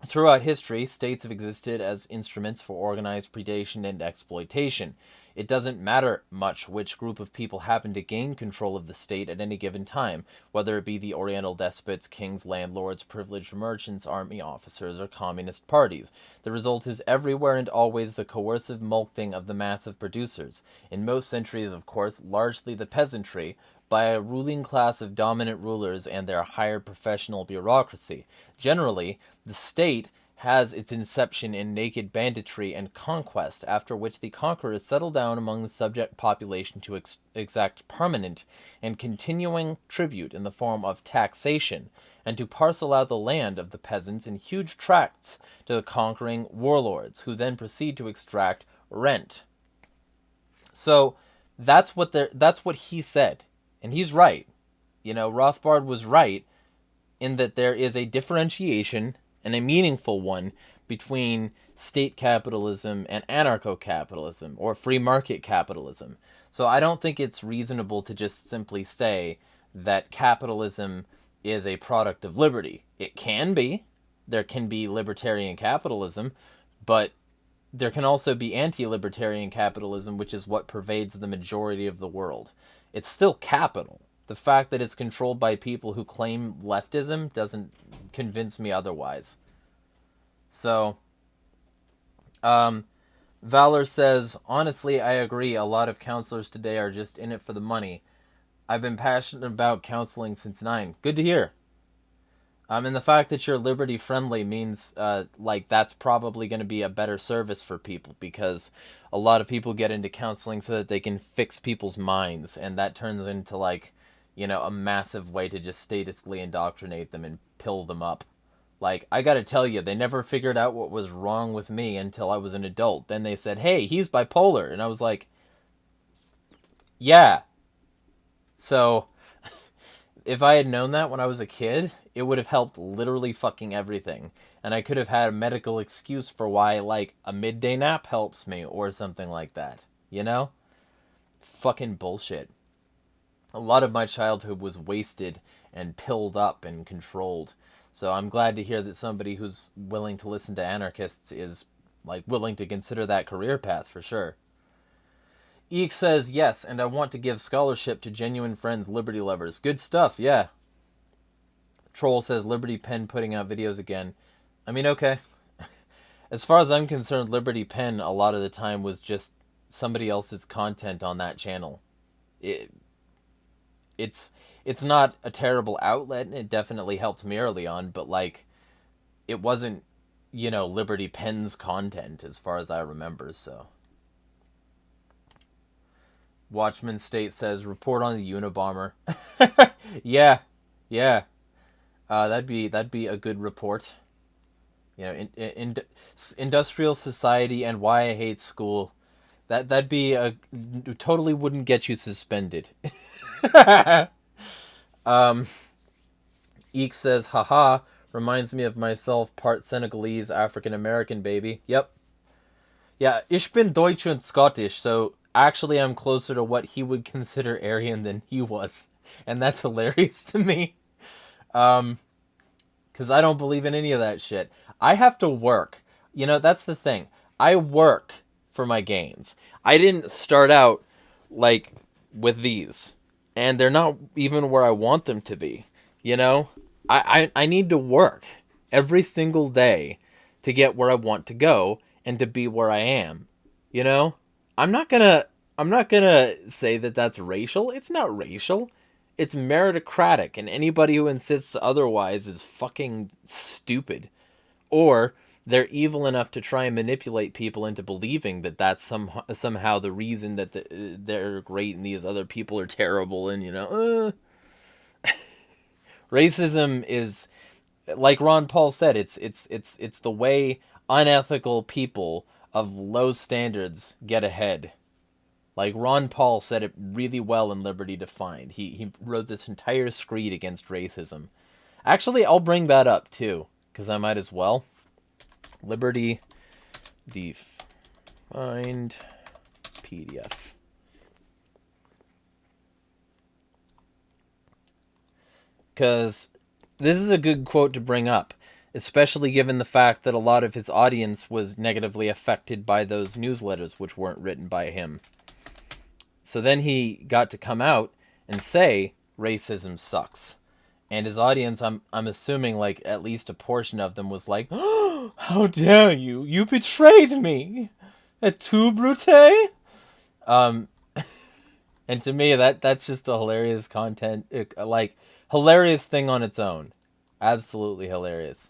Throughout history, states have existed as instruments for organized predation and exploitation. It doesn't matter much which group of people happen to gain control of the state at any given time, whether it be the Oriental despots, kings, landlords, privileged merchants, army officers, or communist parties. The result is everywhere and always the coercive mulcting of the mass of producers. In most centuries, of course, largely the peasantry, by a ruling class of dominant rulers and their higher professional bureaucracy. Generally, the state has its inception in naked banditry and conquest, after which the conquerors settle down among the subject population to exact permanent and continuing tribute in the form of taxation, and to parcel out the land of the peasants in huge tracts to the conquering warlords, who then proceed to extract rent. So that's what he said. And he's right. Rothbard was right in that there is a differentiation, and a meaningful one, between state capitalism and anarcho-capitalism, or free market capitalism. So I don't think it's reasonable to just simply say that capitalism is a product of liberty. It can be. There can be libertarian capitalism, but there can also be anti-libertarian capitalism, which is what pervades the majority of the world. It's still capital. The fact that it's controlled by people who claim leftism doesn't convince me otherwise. So, Valor says, honestly, I agree. A lot of counselors today are just in it for the money. I've been passionate about counseling since 9. Good to hear. And the fact that you're liberty friendly means, like, that's probably going to be a better service for people, because a lot of people get into counseling so that they can fix people's minds, and that turns into, like, you know, a massive way to just statistically indoctrinate them and pill them up. Like, I gotta tell you, they never figured out what was wrong with me until I was an adult. Then they said, hey, he's bipolar. And I was like, yeah. So, if I had known that when I was a kid, it would have helped literally fucking everything. And I could have had a medical excuse for why, like, a midday nap helps me or something like that. You know? Fucking bullshit. A lot of my childhood was wasted and pilled up and controlled. So I'm glad to hear that somebody who's willing to listen to anarchists is, like, willing to consider that career path for sure. Eek says, yes, and I want to give scholarship to genuine friends, liberty lovers. Good stuff, yeah. Troll says, Liberty Pen putting out videos again. I mean, okay. As far as I'm concerned, Liberty Pen a lot of the time was just somebody else's content on that channel. It's not a terrible outlet, and it definitely helped me early on, but, like, it wasn't, you know, Liberty Pen's content as far as I remember, so. Watchman State says, report on the Unabomber. yeah. That'd be a good report. You know, industrial society and why I hate school. That'd be totally wouldn't get you suspended. Eek says, haha, reminds me of myself, part Senegalese, African-American baby. Yep. Yeah, ich bin Deutsch and Scottish, so actually I'm closer to what he would consider Aryan than he was. And that's hilarious to me. Because I don't believe in any of that shit. I have to work. You know, that's the thing. I work for my gains. I didn't start out, like, with these. And they're not even where I want them to be. You know? I need to work every single day to get where I want to go and to be where I am. You know? I'm not gonna say that that's racial. It's not racial. It's meritocratic, and anybody who insists otherwise is fucking stupid. Or they're evil enough to try and manipulate people into believing that that's somehow the reason that they're great and these other people are terrible, and, you know, racism is, like Ron Paul said, it's the way unethical people of low standards get ahead. Like, Ron Paul said it really well in Liberty Defined. He wrote this entire screed against racism. Actually, I'll bring that up, too, because I might as well. Liberty Defined PDF. Because this is a good quote to bring up, especially given the fact that a lot of his audience was negatively affected by those newsletters which weren't written by him. So then he got to come out and say racism sucks. And his audience, I'm assuming, like, at least a portion of them was like, oh, how dare you? You betrayed me. Et tu, Brute? And to me, that's just a hilarious content, like, hilarious thing on its own. Absolutely hilarious.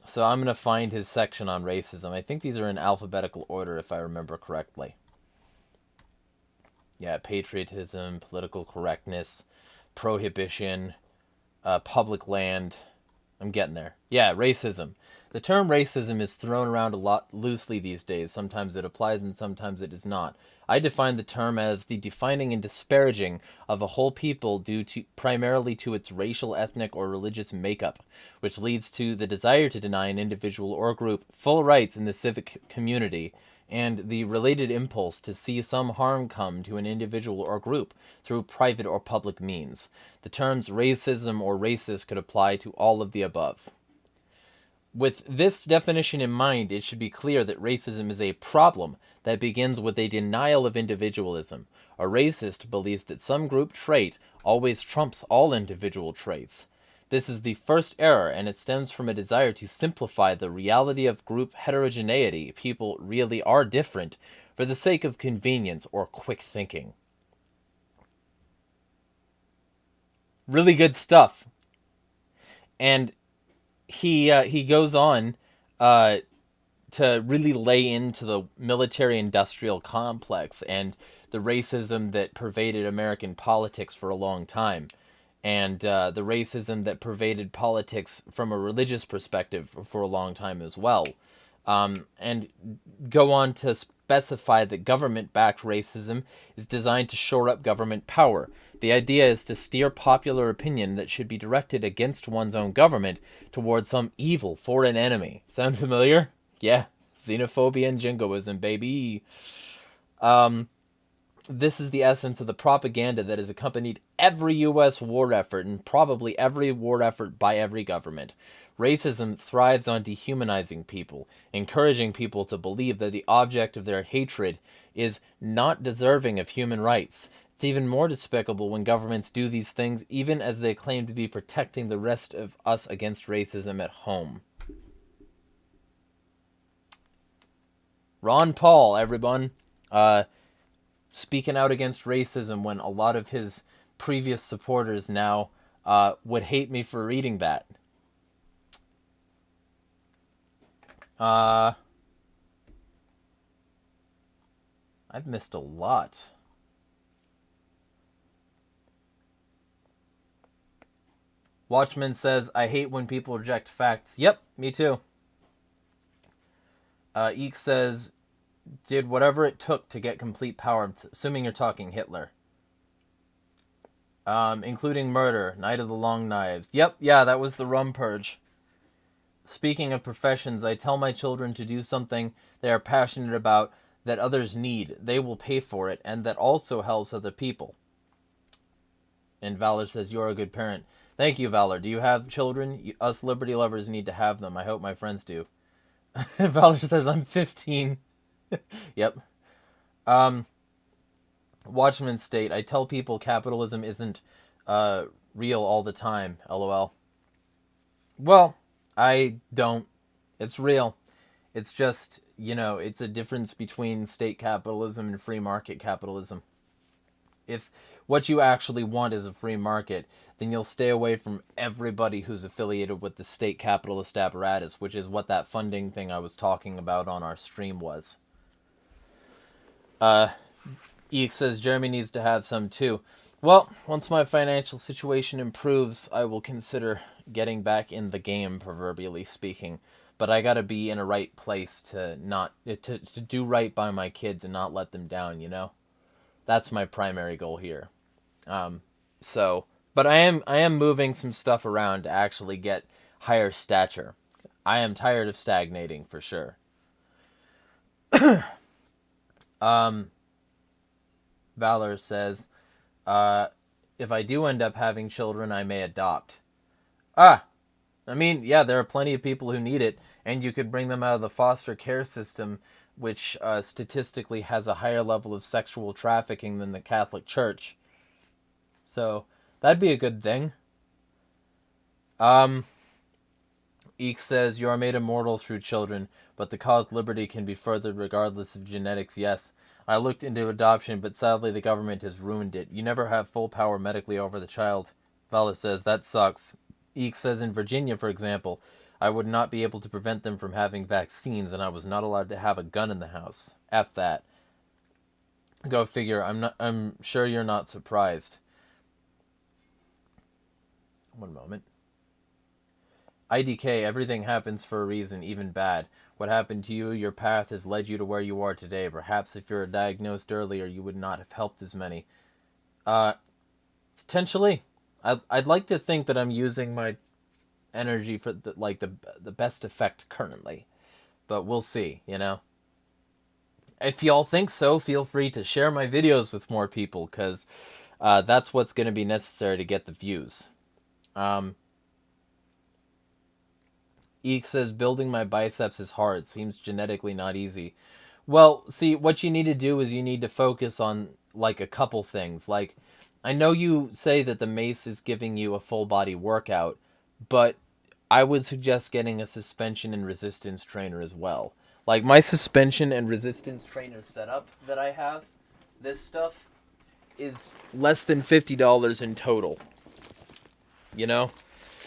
So I'm going to find his section on racism. I think these are in alphabetical order, if I remember correctly. Yeah, patriotism, political correctness, prohibition, public land. I'm getting there. Yeah, racism. The term racism is thrown around a lot loosely these days. Sometimes it applies and sometimes it does not. I define the term as the defining and disparaging of a whole people due to primarily to its racial, ethnic, or religious makeup, which leads to the desire to deny an individual or group full rights in the civic community, and the related impulse to see some harm come to an individual or group through private or public means. The terms racism or racist could apply to all of the above. With this definition in mind, it should be clear that racism is a problem that begins with a denial of individualism. A racist believes that some group trait always trumps all individual traits. This is the first error, and it stems from a desire to simplify the reality of group heterogeneity. People really are different for the sake of convenience or quick thinking. Really good stuff. And he goes on to really lay into the military-industrial complex and the racism that pervaded American politics for a long time, and the racism that pervaded politics from a religious perspective for a long time as well. And go on to specify that government-backed racism is designed to shore up government power. The idea is to steer popular opinion that should be directed against one's own government towards some evil foreign enemy. Sound familiar? Yeah, xenophobia and jingoism, baby. This is the essence of the propaganda that has accompanied every U.S. war effort and probably every war effort by every government. Racism thrives on dehumanizing people, encouraging people to believe that the object of their hatred is not deserving of human rights. It's even more despicable when governments do these things even as they claim to be protecting the rest of us against racism at home. Ron Paul, everyone. Speaking out against racism when a lot of his previous supporters now would hate me for reading that. I've missed a lot. Watchman says, I hate when people reject facts. Yep, me too. Eek says, did whatever it took to get complete power, assuming you're talking Hitler. Including murder, Night of the Long Knives. Yep, yeah, that was the rum purge. Speaking of professions, I tell my children to do something they are passionate about that others need. They will pay for it, and that also helps other people. And Valor says, you're a good parent. Thank you, Valor. Do you have children? Us liberty lovers need to have them. I hope my friends do. Valor says, I'm 15. Yep. Watchman state, I tell people capitalism isn't real all the time, lol. Well, I don't. It's real. It's just, it's a difference between state capitalism and free market capitalism. If what you actually want is a free market, then you'll stay away from everybody who's affiliated with the state capitalist apparatus, which is what that funding thing I was talking about on our stream was. Eek says Jeremy needs to have some too. Well, once my financial situation improves, I will consider getting back in the game, proverbially speaking. But I gotta be in a right place to do right by my kids and not let them down, That's my primary goal here. But I am moving some stuff around to actually get higher stature. I am tired of stagnating for sure. Valor says, if I do end up having children, I may adopt. Yeah, there are plenty of people who need it, and you could bring them out of the foster care system, which statistically has a higher level of sexual trafficking than the Catholic Church. So, that'd be a good thing. Eek says, you are made immortal through children, but the cause liberty can be furthered regardless of genetics, yes. I looked into adoption, but sadly the government has ruined it. You never have full power medically over the child. Vala says, that sucks. Eek says, in Virginia, for example, I would not be able to prevent them from having vaccines, and I was not allowed to have a gun in the house. F that. Go figure. I'm sure you're not surprised. One moment. IDK, everything happens for a reason, even bad. What happened to you, your path has led you to where you are today. Perhaps if you were diagnosed earlier, you would not have helped as many. Potentially. I'd like to think that I'm using my energy for the best effect currently. But we'll see, If y'all think so, feel free to share my videos with more people, because that's what's going to be necessary to get the views. Eek says, building my biceps is hard. Seems genetically not easy. Well, see, what you need to do is you need to focus on, a couple things. I know you say that the mace is giving you a full body workout, but I would suggest getting a suspension and resistance trainer as well. Like my suspension and resistance trainer setup that I have, this stuff is less than $50 in total. You know?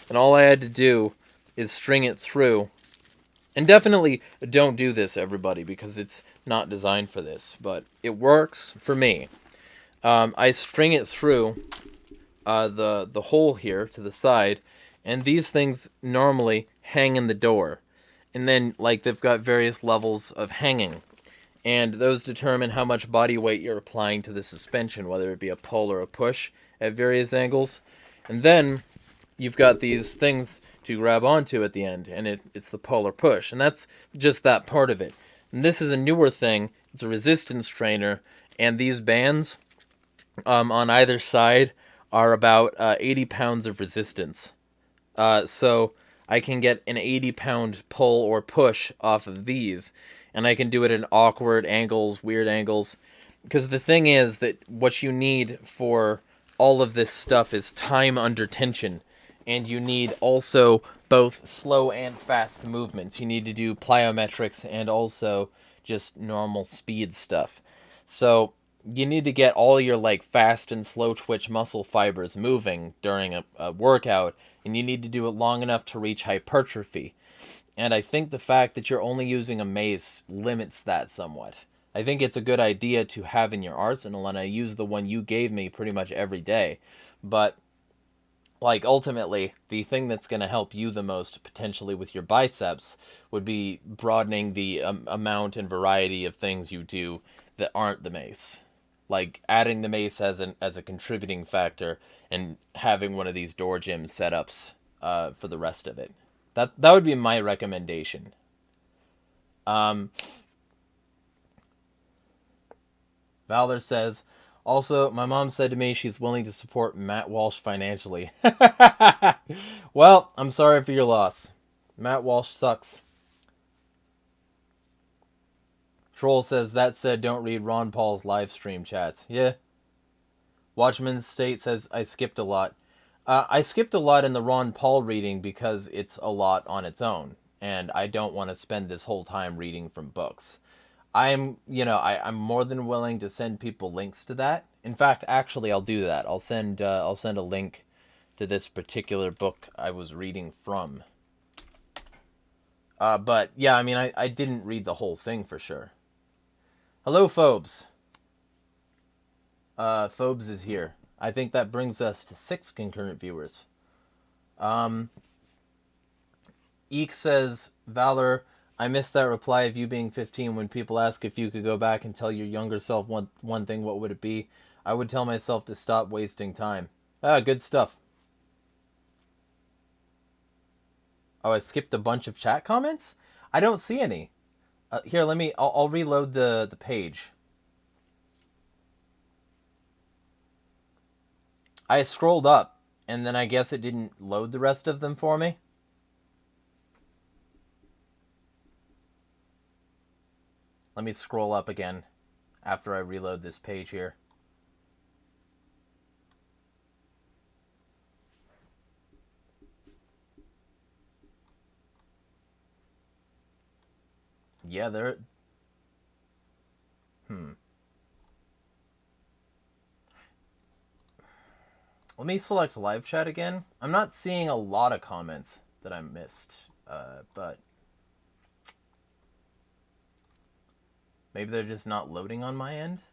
And all I had to do is string it through. And definitely don't do this, everybody, because it's not designed for this. But it works for me. I string it through the hole here to the side, and these things normally hang in the door. And then, like, they've got various levels of hanging. And those determine how much body weight you're applying to the suspension, whether it be a pull or a push at various angles. And then you've got these things to grab onto at the end, and it's the pull or push. And that's just that part of it. And this is a newer thing. It's a resistance trainer, and these bands on either side are about 80 pounds of resistance. So I can get an 80-pound pull or push off of these, and I can do it at awkward angles, weird angles. Because the thing is that what you need for all of this stuff is time under tension, and you need also both slow and fast movements. You need to do plyometrics and also just normal speed stuff. So you need to get all your like fast and slow twitch muscle fibers moving during a workout, and you need to do it long enough to reach hypertrophy. And I think the fact that you're only using a mace limits that somewhat. I think it's a good idea to have in your arsenal, and I use the one you gave me pretty much every day. But like ultimately, the thing that's going to help you the most potentially with your biceps would be broadening the amount and variety of things you do that aren't the mace. Like adding the mace as a contributing factor and having one of these door gym setups for the rest of it. That would be my recommendation. Valor says, also, my mom said to me she's willing to support Matt Walsh financially. Well, I'm sorry for your loss. Matt Walsh sucks. Troll says, that said, don't read Ron Paul's live stream chats. Yeah. Watchman State says, I skipped a lot. I skipped a lot in the Ron Paul reading because it's a lot on its own, and I don't want to spend this whole time reading from books. I'm more than willing to send people links to that. In fact, actually, I'll do that. I'll send a link to this particular book I was reading from. But yeah, I mean, I didn't read the whole thing for sure. Hello, Phobes. Phobes is here. I think that brings us to 6 concurrent viewers. Eek says, Valor, I missed that reply of you being 15 when people ask if you could go back and tell your younger self one thing, what would it be? I would tell myself to stop wasting time. Good stuff. Oh, I skipped a bunch of chat comments? I don't see any. Here, I'll reload the page. I scrolled up, and then I guess it didn't load the rest of them for me. Let me scroll up again after I reload this page here. Yeah, there... Let me select live chat again. I'm not seeing a lot of comments that I missed, but maybe they're just not loading on my end?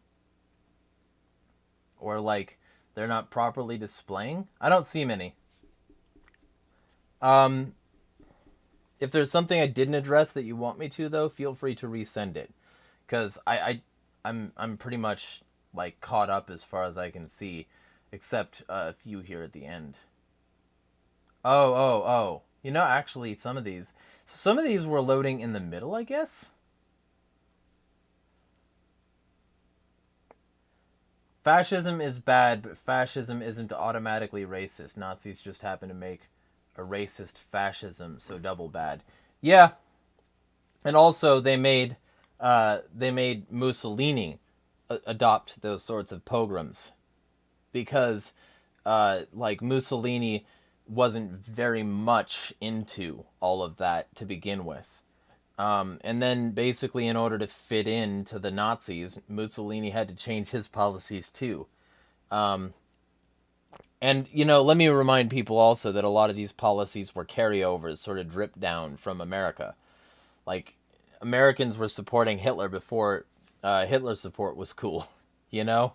Or, like, they're not properly displaying? I don't see many. If there's something I didn't address that you want me to, though, feel free to resend it. Because I'm pretty much, like, caught up as far as I can see. Except a few here at the end. Oh. You know, actually, some of these were loading in the middle, I guess? Fascism is bad, but fascism isn't automatically racist. Nazis just happen to make a racist fascism so double bad. Yeah. And also, they made Mussolini adopt those sorts of pogroms. Because, like, Mussolini wasn't very much into all of that to begin with. And then basically, in order to fit into the Nazis, Mussolini had to change his policies too. And, let me remind people also that a lot of these policies were carryovers, sort of dripped down from America. Like, Americans were supporting Hitler before Hitler's support was cool, you know?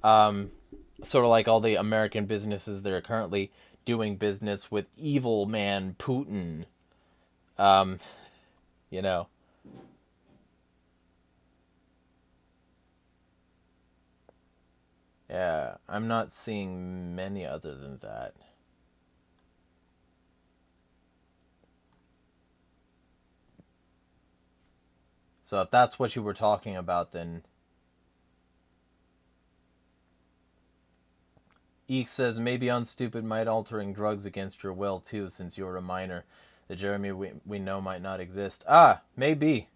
Sort of like all the American businesses that are currently doing business with evil man Putin, you know? Yeah, I'm not seeing many other than that. So if that's what you were talking about, then Eek says maybe on stupid might altering drugs against your will too, since you're a minor. The Jeremy we know might not exist. Ah, maybe.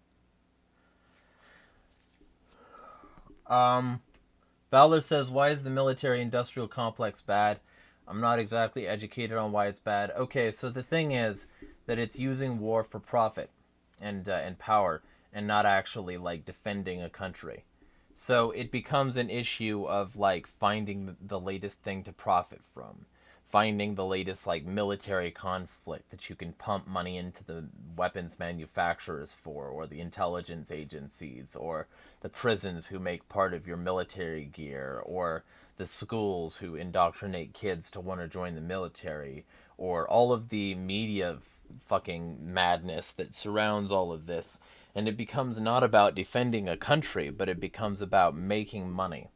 Fowler says, why is the military-industrial complex bad? I'm not exactly educated on why it's bad. Okay, so the thing is that it's using war for profit and power, and not actually like defending a country. So it becomes an issue of like finding the latest thing to profit from, finding the latest like military conflict that you can pump money into the weapons manufacturers for, or the intelligence agencies, or the prisons who make part of your military gear, or the schools who indoctrinate kids to want to join the military, or all of the media fucking madness that surrounds all of this. And it becomes not about defending a country, but it becomes about making money.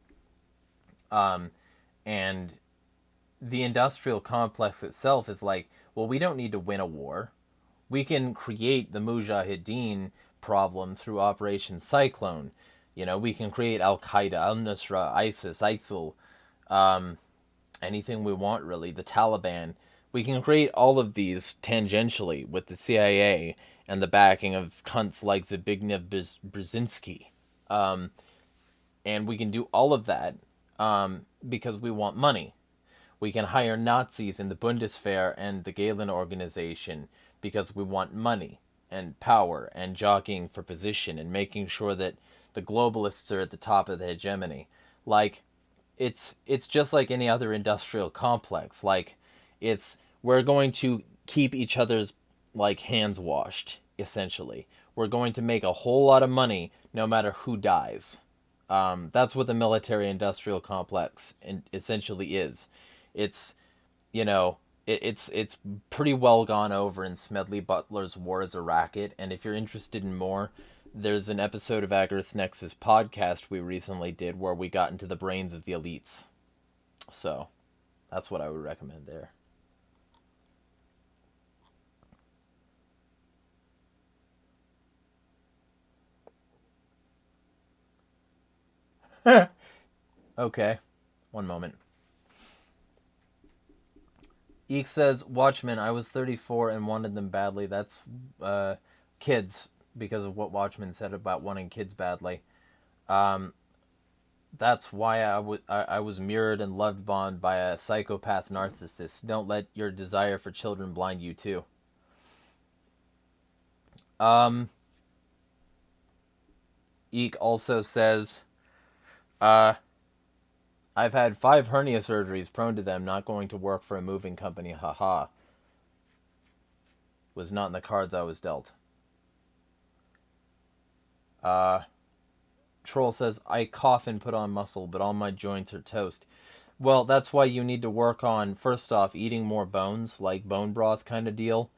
And the industrial complex itself is like, well, we don't need to win a war. We can create the Mujahideen problem through Operation Cyclone. We can create Al Qaeda, Al Nusra, ISIS, ISIL, anything we want, really. The Taliban. We can create all of these tangentially with the CIA and the backing of cunts like Zbigniew Brzezinski. And we can do all of that because we want money. We can hire Nazis in the Bundeswehr and the Gehlen organization because we want money and power and jockeying for position and making sure that the globalists are at the top of the hegemony. Like, it's just like any other industrial complex. Like, we're going to keep each other's like hands washed, essentially. We're going to make a whole lot of money no matter who dies. That's what the military industrial complex essentially is. It's it's pretty well gone over in Smedley Butler's War as a Racket, and if you're interested in more, there's an episode of AgoristNexus podcast we recently did where we got into the brains of the elites. So, that's what I would recommend there. Okay, one moment. Eek says, Watchmen, I was 34 and wanted them badly. That's kids, because of what Watchmen said about wanting kids badly. That's why I was mirrored and loved bombed by a psychopath narcissist. Don't let your desire for children blind you, too. Eek also says, I've had 5 hernia surgeries, prone to them, not going to work for a moving company, haha. Was not in the cards I was dealt. Troll says, I cough and put on muscle, but all my joints are toast. Well, that's why you need to work on, first off, eating more bones, like bone broth kind of deal.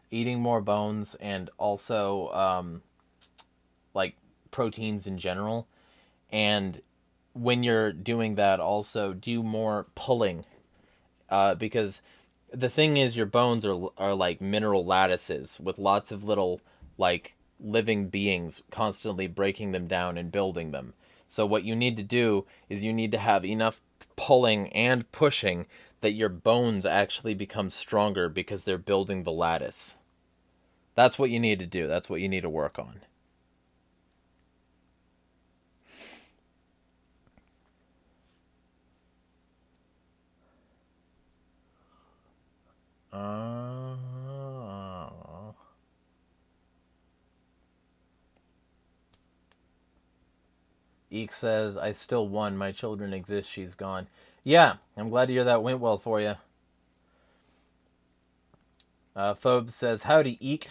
Eating more bones, and also, like, proteins in general. And when you're doing that, also do more pulling. Because the thing is, your bones are like mineral lattices with lots of little, like, living beings constantly breaking them down and building them. So what you need to do is you need to have enough pulling and pushing that your bones actually become stronger because they're building the lattice. That's what you need to do. That's what you need to work on. Uh... Eek says, I still won. My children exist. She's gone. Yeah, I'm glad to hear that went well for you. Phobes says, howdy, Eek.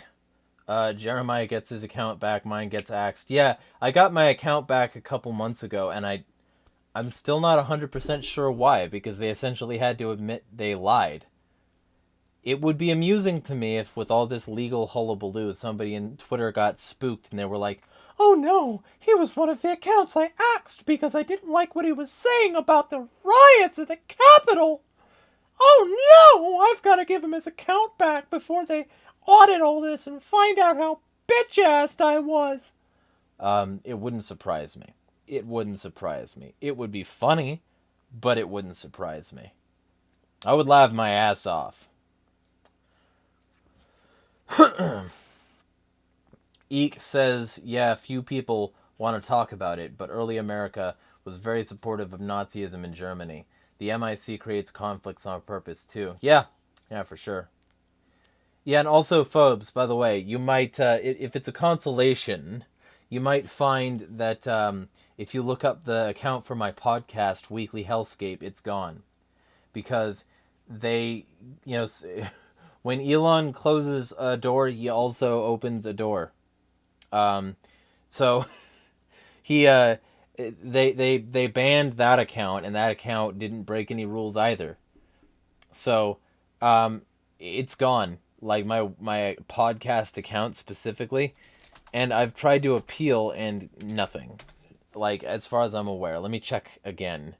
Jeremiah gets his account back. Mine gets axed. Yeah, I got my account back a couple months ago, and I'm still not 100% sure why, because they essentially had to admit they lied. It would be amusing to me if, with all this legal hullabaloo, somebody in Twitter got spooked and they were like, oh no, he was one of the accounts I axed because I didn't like what he was saying about the riots at the Capitol. Oh no, I've got to give him his account back before they audit all this and find out how bitch-assed I was. It wouldn't surprise me. It wouldn't surprise me. It would be funny, but it wouldn't surprise me. I would laugh my ass off. Eek says, yeah, few people want to talk about it, but early America was very supportive of Nazism in Germany. The MIC creates conflicts on purpose, too. Yeah, for sure. Yeah, and also, Phobes, by the way, you might, if it's a consolation, you might find that if you look up the account for my podcast, Weekly Hellscape, it's gone. Because they, when Elon closes a door, he also opens a door. So he they banned that account, and that account didn't break any rules either. So it's gone, like my podcast account specifically, and I've tried to appeal and nothing. Like, as far as I'm aware. Let me check again.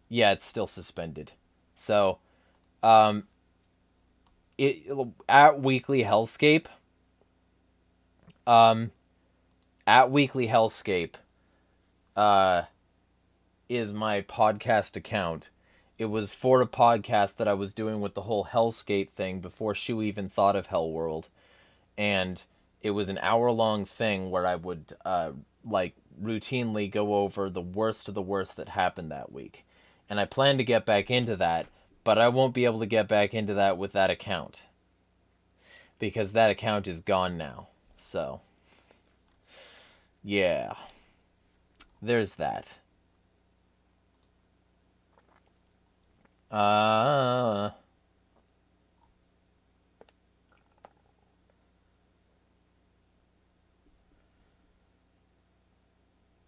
Yeah, it's still suspended. So it at Weekly Hellscape at Weekly Hellscape is my podcast account. It was for a podcast that I was doing with the whole Hellscape thing before Shu even thought of Hell World. And it was an hour-long thing where I would routinely go over the worst of the worst that happened that week. And I plan to get back into that, but I won't be able to get back into that with that account. Because that account is gone now. So, yeah. There's that.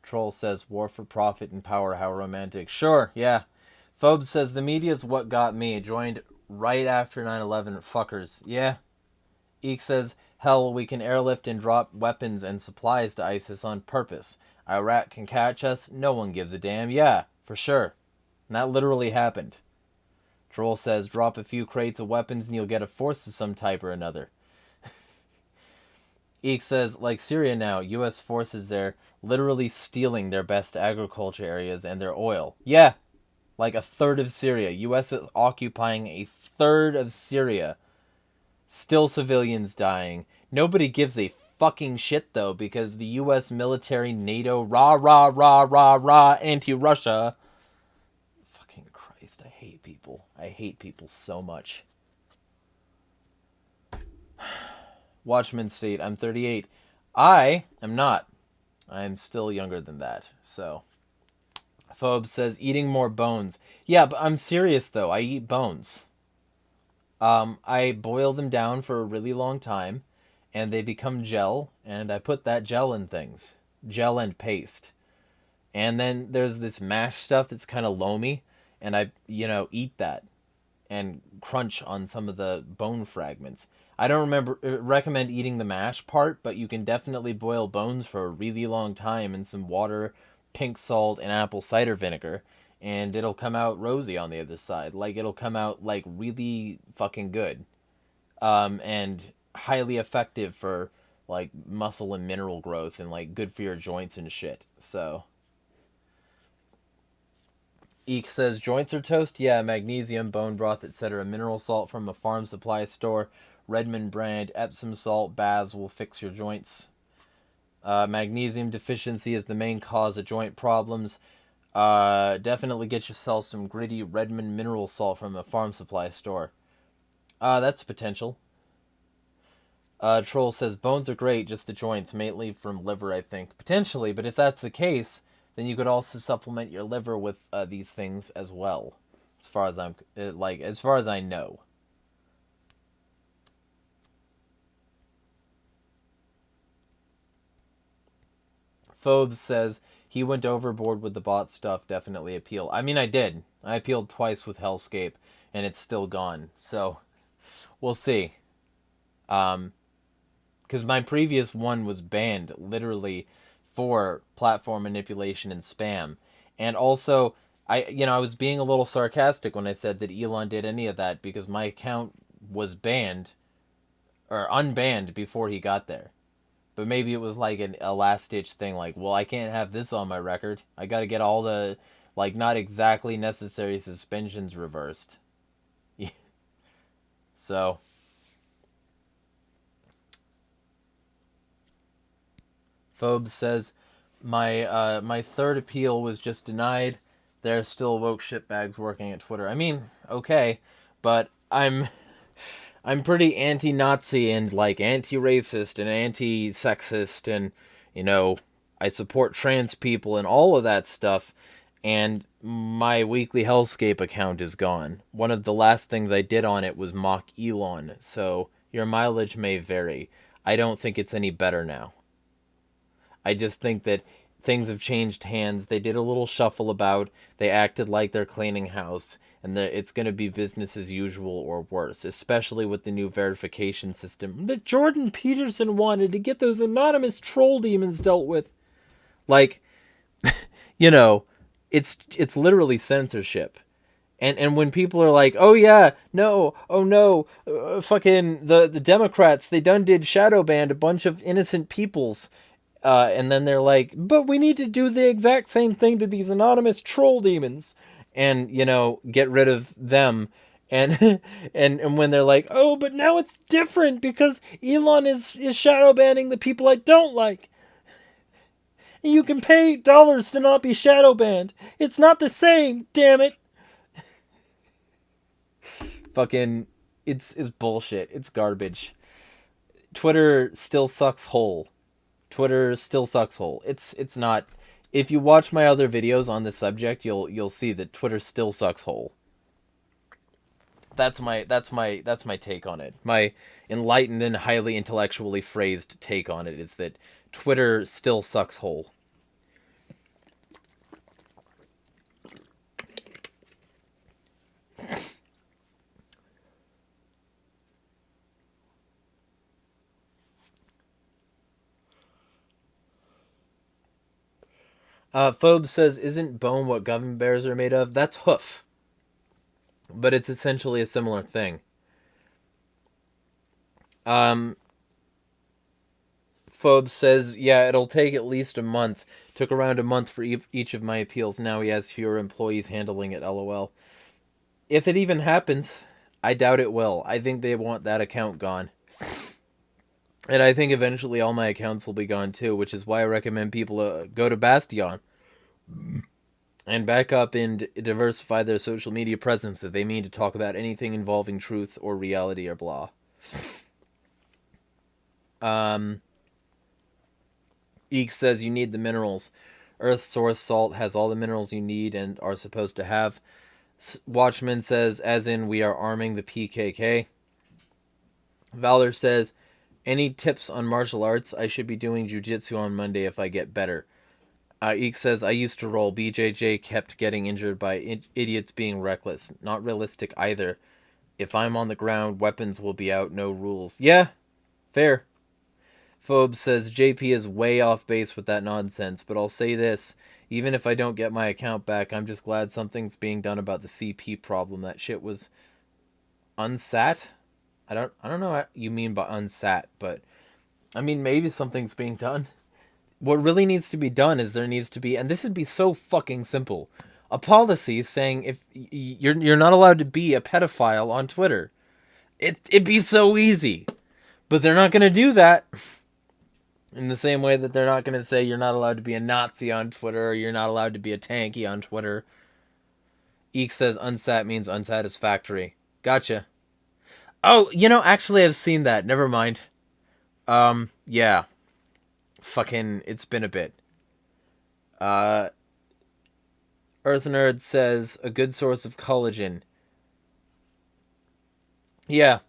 Troll says, war for profit and power, how romantic. Sure, yeah. Phobes says, the media's what got me. Joined right after 9/11. Fuckers. Yeah. Eek says, hell, we can airlift and drop weapons and supplies to ISIS on purpose. Iraq can catch us. No one gives a damn. Yeah, for sure. And that literally happened. Troll says, drop a few crates of weapons and you'll get a force of some type or another. Eek says, like Syria now, U.S. forces there literally stealing their best agriculture areas and their oil. Yeah, like a third of Syria. U.S. is occupying a third of Syria. Still civilians dying. Nobody gives a fucking shit, though, because the U.S. military, NATO, anti-Russia. Fucking Christ, I hate people. I hate people so much. Watchman State, I'm 38. I am not. I'm still younger than that, so. Phobe says, eating more bones. Yeah, but I'm serious, though. I eat bones. I boil them down for a really long time, and they become gel, and I put that gel in things. Gel and paste. And then there's this mash stuff that's kind of loamy, and I, eat that and crunch on some of the bone fragments. I don't recommend eating the mash part, but you can definitely boil bones for a really long time in some water, pink salt, and apple cider vinegar, and it'll come out rosy on the other side. Like, it'll come out, like, really fucking good. And highly effective for, like, muscle and mineral growth and, like, good for your joints and shit. So. Eek says, joints are toast? Yeah, magnesium, bone broth, etc. Mineral salt from a farm supply store. Redmond brand, Epsom salt, baths will fix your joints. Magnesium deficiency is the main cause of joint problems. Definitely get yourself some gritty Redmond mineral salt from a farm supply store. That's potential. Troll says bones are great, just the joints, mainly from liver, I think. Potentially, but if that's the case, then you could also supplement your liver with these things as well. As far as as far as I know. Phobes says he went overboard with the bot stuff. Definitely appeal. I mean, I did. I appealed twice with Hellscape, and it's still gone. So we'll see. Because my previous one was banned literally for platform manipulation and spam, and also I was being a little sarcastic when I said that Elon did any of that because my account was banned or unbanned before he got there. But maybe it was like a last ditch thing, like, well, I can't have this on my record. I got to get all the not exactly necessary suspensions reversed. So Phobes says my third appeal was just denied. There are still woke shitbags working at Twitter. I mean, okay, but I'm pretty anti-Nazi and anti-racist and anti-sexist and I support trans people and all of that stuff, and my weekly Hellscape account is gone. One of the last things I did on it was mock Elon, so your mileage may vary. I don't think it's any better now. I just think that things have changed hands. They did a little shuffle about. They acted like they're cleaning house, and it's going to be business as usual or worse, especially with the new verification system that Jordan Peterson wanted to get those anonymous troll demons dealt with. It's literally censorship. And when people are like, oh yeah, no, oh no, fucking the Democrats, they done did shadow banned a bunch of innocent peoples. And then they're like, but we need to do the exact same thing to these anonymous troll demons and, get rid of them. And and when they're like, oh, but now it's different because Elon is shadow banning the people I don't like. And you can pay dollars to not be shadow banned. It's not the same, damn it. Fucking, it's bullshit. It's garbage. Twitter still sucks whole. Twitter still sucks whole. It's not. If you watch my other videos on this subject, you'll see that Twitter still sucks whole. That's my take on it. My enlightened and highly intellectually phrased take on it is that Twitter still sucks whole. Phobe says, isn't bone what gummy bears are made of? That's hoof. But it's essentially a similar thing. Phobe says, yeah, it'll take at least a month. Took around a month for each of my appeals. Now he has fewer employees handling it, lol. If it even happens, I doubt it will. I think they want that account gone. And I think eventually all my accounts will be gone too, which is why I recommend people go to Bastion and back up and diversify their social media presence if they mean to talk about anything involving truth or reality or blah. Eek says you need the minerals. Earth source salt has all the minerals you need and are supposed to have. Watchman says, as in we are arming the PKK. Valor says, any tips on martial arts? I should be doing jiu-jitsu on Monday if I get better. Eek says, I used to roll. BJJ kept getting injured by idiots being reckless. Not realistic either. If I'm on the ground, weapons will be out, no rules. Yeah, fair. Phobe says, JP is way off base with that nonsense, but I'll say this. Even if I don't get my account back, I'm just glad something's being done about the CP problem. That shit was unsat. I don't know what you mean by unsat, but I mean maybe something's being done. What really needs to be done is there needs to be, and this would be so fucking simple, a policy saying if you're not allowed to be a pedophile on Twitter. It'd be so easy, but they're not going to do that. In the same way that they're not going to say you're not allowed to be a Nazi on Twitter or you're not allowed to be a tanky on Twitter. Eek says unsat means unsatisfactory. Gotcha. Oh, actually I've seen that. Never mind. Yeah. Fucking, it's been a bit. Uh, Earth Nerd says a good source of collagen. Yeah.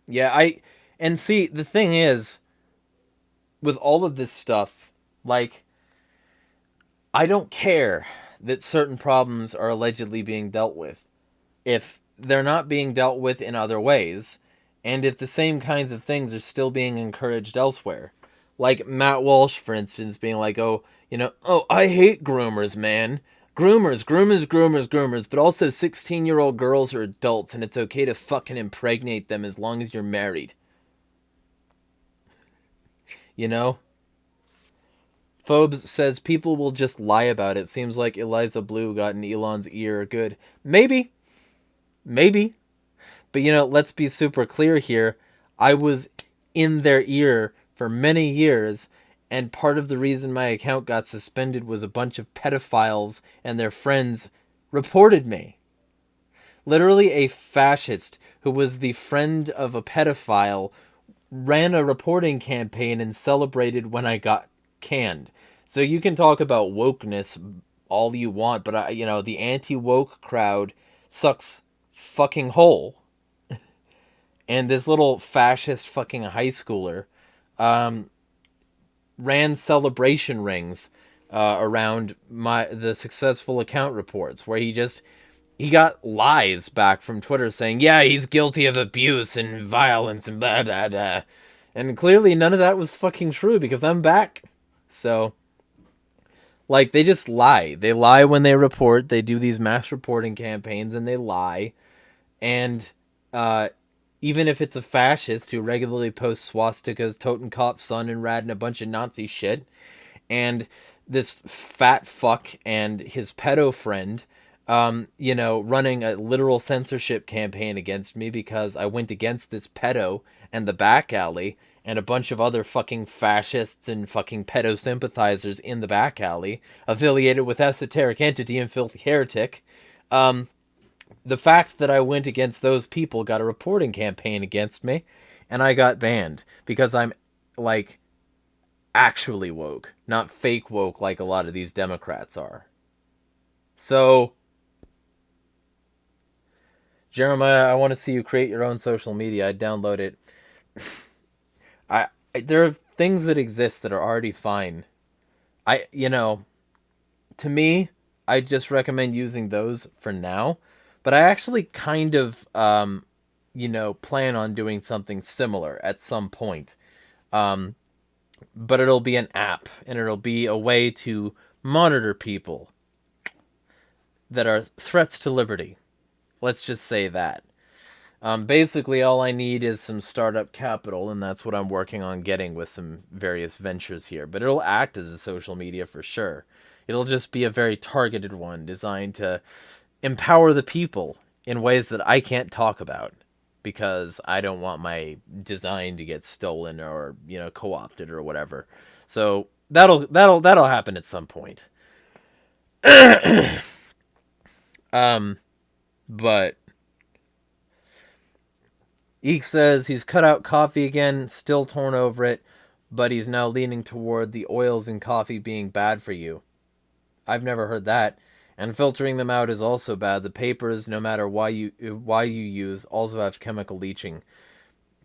Yeah, and see, the thing is, with all of this stuff, like, I don't care that certain problems are allegedly being dealt with if they're not being dealt with in other ways, and if the same kinds of things are still being encouraged elsewhere. Like Matt Walsh, for instance, being like, oh, I hate groomers, man. Groomers, but also 16-year-old girls are adults, and it's okay to fucking impregnate them as long as you're married. You know? Phobes says people will just lie about it. Seems like Eliza Blue got in Elon's ear. Good. Maybe. Maybe. But let's be super clear here. I was in their ear for many years, and part of the reason my account got suspended was a bunch of pedophiles and their friends reported me. Literally a fascist who was the friend of a pedophile ran a reporting campaign and celebrated when I got canned. So you can talk about wokeness all you want, but the anti-woke crowd sucks fucking whole. And this little fascist fucking high schooler ran celebration rings around the successful account reports, where he got lies back from Twitter saying, yeah, he's guilty of abuse and violence and blah blah blah. And clearly none of that was fucking true because I'm back. So, like, they just lie. They lie when they report. They do these mass reporting campaigns and they lie. And even if it's a fascist who regularly posts swastikas, Totenkopf, Sun, and Rad, and a bunch of Nazi shit, and this fat fuck and his pedo friend, running a literal censorship campaign against me because I went against this pedo and the back alley and a bunch of other fucking fascists and fucking pedo sympathizers in the back alley affiliated with Esoteric Entity and Filthy Heretic. The fact that I went against those people got a reporting campaign against me, and I got banned because I'm, like, actually woke, not fake woke like a lot of these Democrats are. So, Jeremiah, I want to see you create your own social media. I'd download it. There are things that exist that are already fine. To me, I just recommend using those for now. But I actually kind of, plan on doing something similar at some point. But it'll be an app, and it'll be a way to monitor people that are threats to liberty. Let's just say that. Basically, all I need is some startup capital, and that's what I'm working on getting with some various ventures here. But it'll act as a social media for sure. It'll just be a very targeted one designed to empower the people in ways that I can't talk about because I don't want my design to get stolen or, co-opted or whatever. So that'll happen at some point. But Eek says he's cut out coffee again, still torn over it, but he's now leaning toward the oils in coffee being bad for you. I've never heard that. And filtering them out is also bad. The papers, no matter why you use, also have chemical leaching.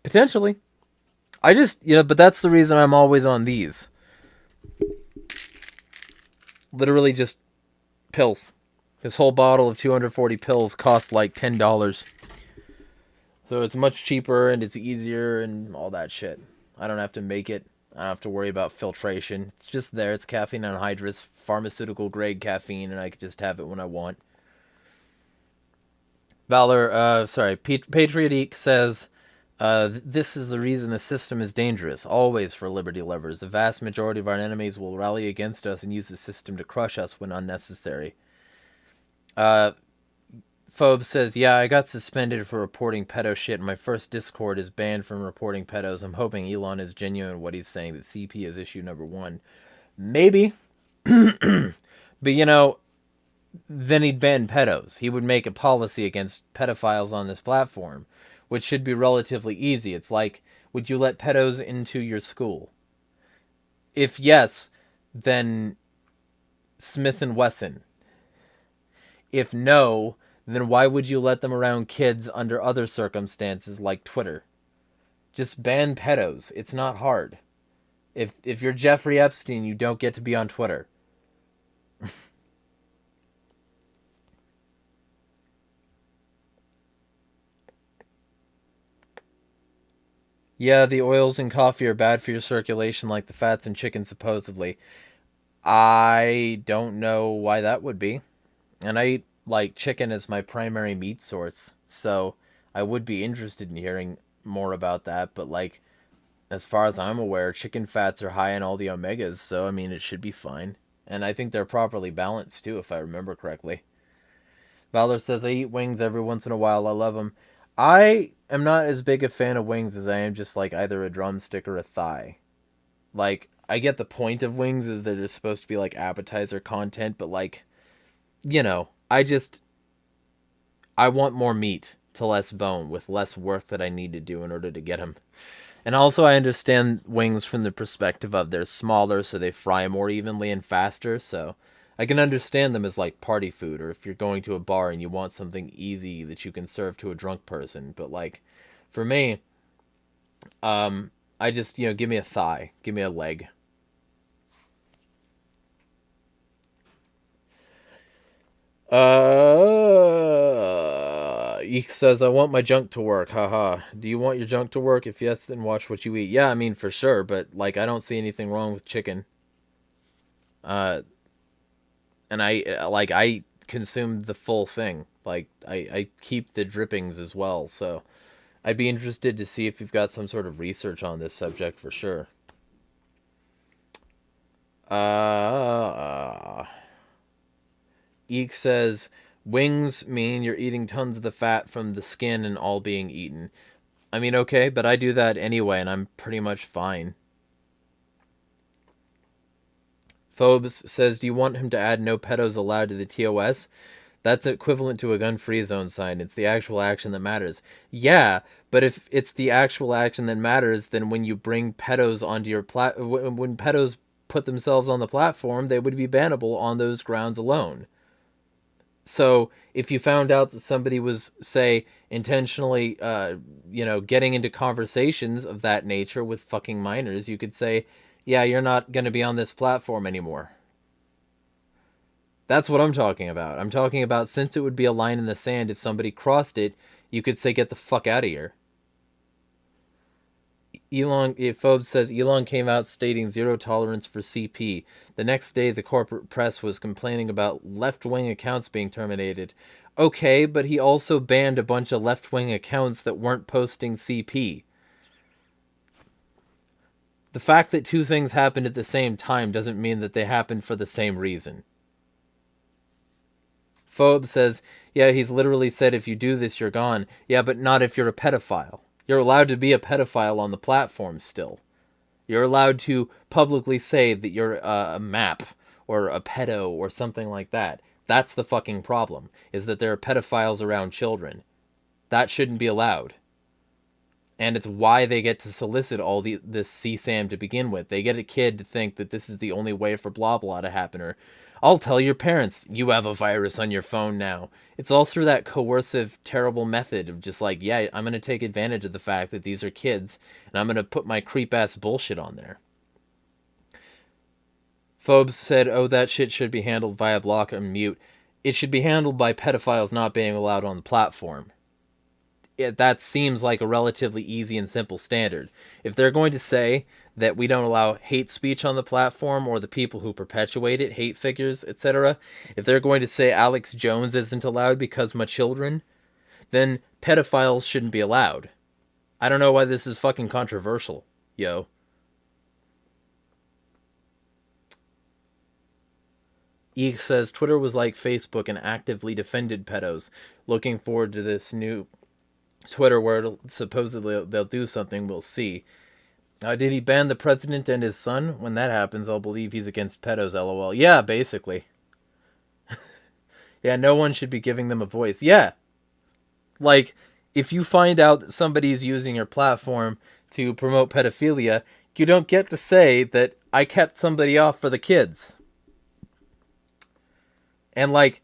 Potentially. But that's the reason I'm always on these. Literally just pills. This whole bottle of 240 pills costs like $10. So it's much cheaper and it's easier and all that shit. I don't have to make it. I don't have to worry about filtration. It's just there. It's caffeine anhydrous, pharmaceutical grade caffeine, and I can just have it when I want. Patriotic says, this is the reason the system is dangerous, always for liberty lovers. The vast majority of our enemies will rally against us and use the system to crush us when unnecessary. Phobe says, yeah, I got suspended for reporting pedo shit, and my first Discord is banned from reporting pedos. I'm hoping Elon is genuine in what he's saying, that CP is issue number 1. Maybe. But, then he'd ban pedos. He would make a policy against pedophiles on this platform, which should be relatively easy. It's like, would you let pedos into your school? If yes, then Smith and Wesson. If no, then why would you let them around kids under other circumstances like Twitter? Just ban pedos. It's not hard. If you're Jeffrey Epstein, you don't get to be on Twitter. Yeah, the oils in coffee are bad for your circulation like the fats in chicken supposedly. I don't know why that would be. And I eat, like, chicken as my primary meat source, so I would be interested in hearing more about that, but, like, as far as I'm aware, chicken fats are high in all the omegas, so, I mean, it should be fine. And I think they're properly balanced, too, if I remember correctly. Valor says, I eat wings every once in a while. I love them. I am not as big a fan of wings as I am just, like, either a drumstick or a thigh. Like, I get the point of wings is they're just supposed to be, like, appetizer content, but, like, you know, I want more meat to less bone with less work that I need to do in order to get them. And also I understand wings from the perspective of they're smaller, so they fry more evenly and faster, so I can understand them as like party food, or if you're going to a bar and you want something easy that you can serve to a drunk person. But like, for me, I just, give me a thigh, give me a leg. Eek says, I want my junk to work, haha. Do you want your junk to work? If yes, then watch what you eat. Yeah, I mean, for sure, but, like, I don't see anything wrong with chicken. Uh, and I consume the full thing. Like, I keep the drippings as well, so I'd be interested to see if you've got some sort of research on this subject for sure. Eek says, wings mean you're eating tons of the fat from the skin and all being eaten. I mean, okay, but I do that anyway, and I'm pretty much fine. Phobes says, do you want him to add no pedos allowed to the TOS? That's equivalent to a gun-free zone sign. It's the actual action that matters. Yeah, but if it's the actual action that matters, then when you bring pedos onto your when pedos put themselves on the platform, they would be bannable on those grounds alone. So if you found out that somebody was, say, intentionally, getting into conversations of that nature with fucking minors, you could say, yeah, you're not going to be on this platform anymore. That's what I'm talking about. I'm talking about, since it would be a line in the sand, if somebody crossed it, you could say, get the fuck out of here. Phobes says, Elon came out stating zero tolerance for CP. The next day, the corporate press was complaining about left-wing accounts being terminated. Okay, but he also banned a bunch of left-wing accounts that weren't posting CP. The fact that two things happened at the same time doesn't mean that they happened for the same reason. Phobe says, yeah, he's literally said if you do this, you're gone. Yeah, but not if you're a pedophile. You're allowed to be a pedophile on the platform still. You're allowed to publicly say that you're a map or a pedo or something like that. That's the fucking problem, is that there are pedophiles around children. That shouldn't be allowed. And it's why they get to solicit all this CSAM to begin with. They get a kid to think that this is the only way for blah blah to happen, or I'll tell your parents you have a virus on your phone now. It's all through that coercive, terrible method of just like, yeah, I'm going to take advantage of the fact that these are kids, and I'm going to put my creep-ass bullshit on there. Phobes said, oh, that shit should be handled via block and mute. It should be handled by pedophiles not being allowed on the platform. That seems like a relatively easy and simple standard. If they're going to say that we don't allow hate speech on the platform, or the people who perpetuate it, hate figures, etc., if they're going to say Alex Jones isn't allowed because my children, then pedophiles shouldn't be allowed. I don't know why this is fucking controversial, yo. E says, Twitter was like Facebook and actively defended pedos. Looking forward to this new Twitter where supposedly they'll do something. We'll see. Did he ban the president and his son? When that happens, I'll believe he's against pedos, lol. Yeah, basically. Yeah, no one should be giving them a voice. Yeah. Like, If you find out that somebody's using your platform to promote pedophilia, you don't get to say that I kept somebody off for the kids. And like,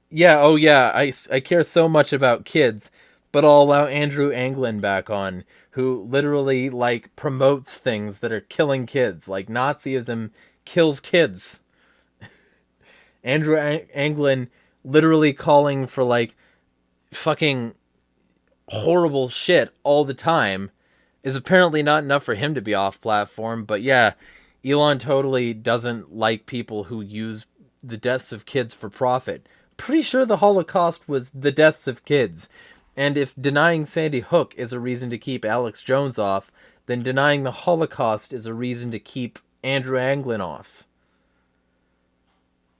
yeah, oh yeah, I care so much about kids, but I'll allow Andrew Anglin back on, who literally like promotes things that are killing kids, like Nazism kills kids. Andrew Anglin literally calling for like fucking horrible shit all the time is apparently not enough for him to be off platform. But yeah, Elon totally doesn't like people who use the deaths of kids for profit. Pretty sure the Holocaust was the deaths of kids. And if denying Sandy Hook is a reason to keep Alex Jones off, then denying the Holocaust is a reason to keep Andrew Anglin off.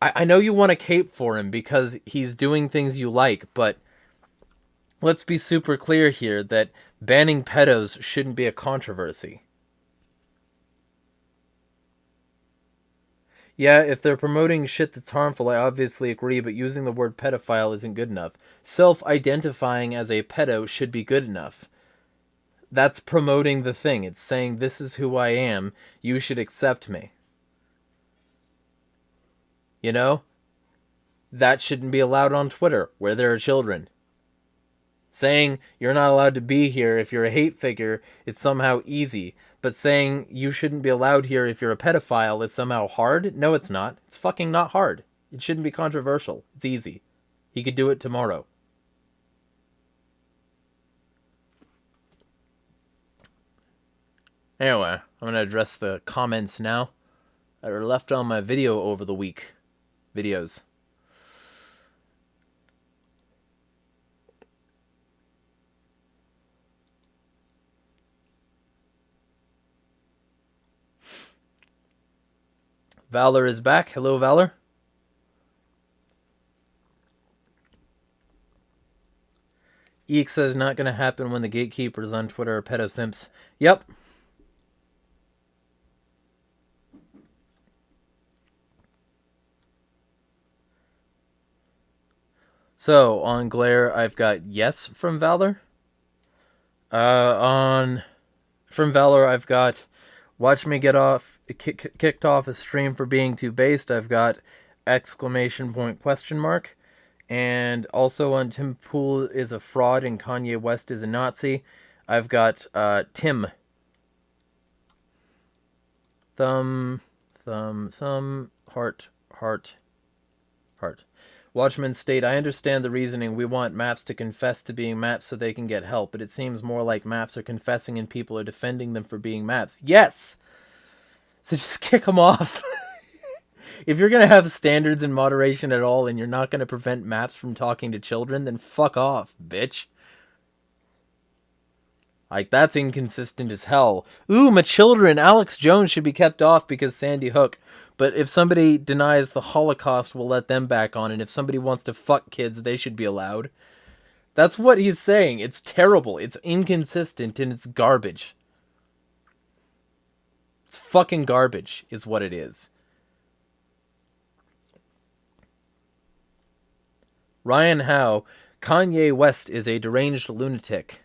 I know you want to cape for him because he's doing things you like, but let's be super clear here that banning pedos shouldn't be a controversy. Yeah, if they're promoting shit that's harmful, I obviously agree, but using the word pedophile isn't good enough. Self-identifying as a pedo should be good enough. That's promoting the thing. It's saying, this is who I am, you should accept me. You know? That shouldn't be allowed on Twitter, where there are children. Saying you're not allowed to be here if you're a hate figure is somehow easy, but saying you shouldn't be allowed here if you're a pedophile is somehow hard? No, it's not. It's fucking not hard. It shouldn't be controversial. It's easy. He could do it tomorrow. Anyway, I'm going to address the comments now that are left on my video over the week. Videos. Valor is back. Hello, Valor. Eek says not going to happen when the gatekeepers on Twitter are pedo simps. Yep. So, on Glare, I've got yes from Valor. From Valor, I've got watch me get kicked off a stream for being too based. I've got exclamation point question mark. And also on Tim Pool is a fraud and Kanye West is a Nazi, I've got Tim. Thumb, heart. Watchmen state, I understand the reasoning. We want maps to confess to being maps so they can get help, but it seems more like maps are confessing and people are defending them for being maps. Yes! So just kick them off. If you're going to have standards and moderation at all and you're not going to prevent maps from talking to children, then fuck off, bitch. Like, that's inconsistent as hell. Ooh, my children, Alex Jones should be kept off because Sandy Hook. But if somebody denies the Holocaust, we'll let them back on. And if somebody wants to fuck kids, they should be allowed. That's what he's saying. It's terrible. It's inconsistent and it's garbage. It's fucking garbage is what it is. Ryan Howe, Kanye West is a deranged lunatic.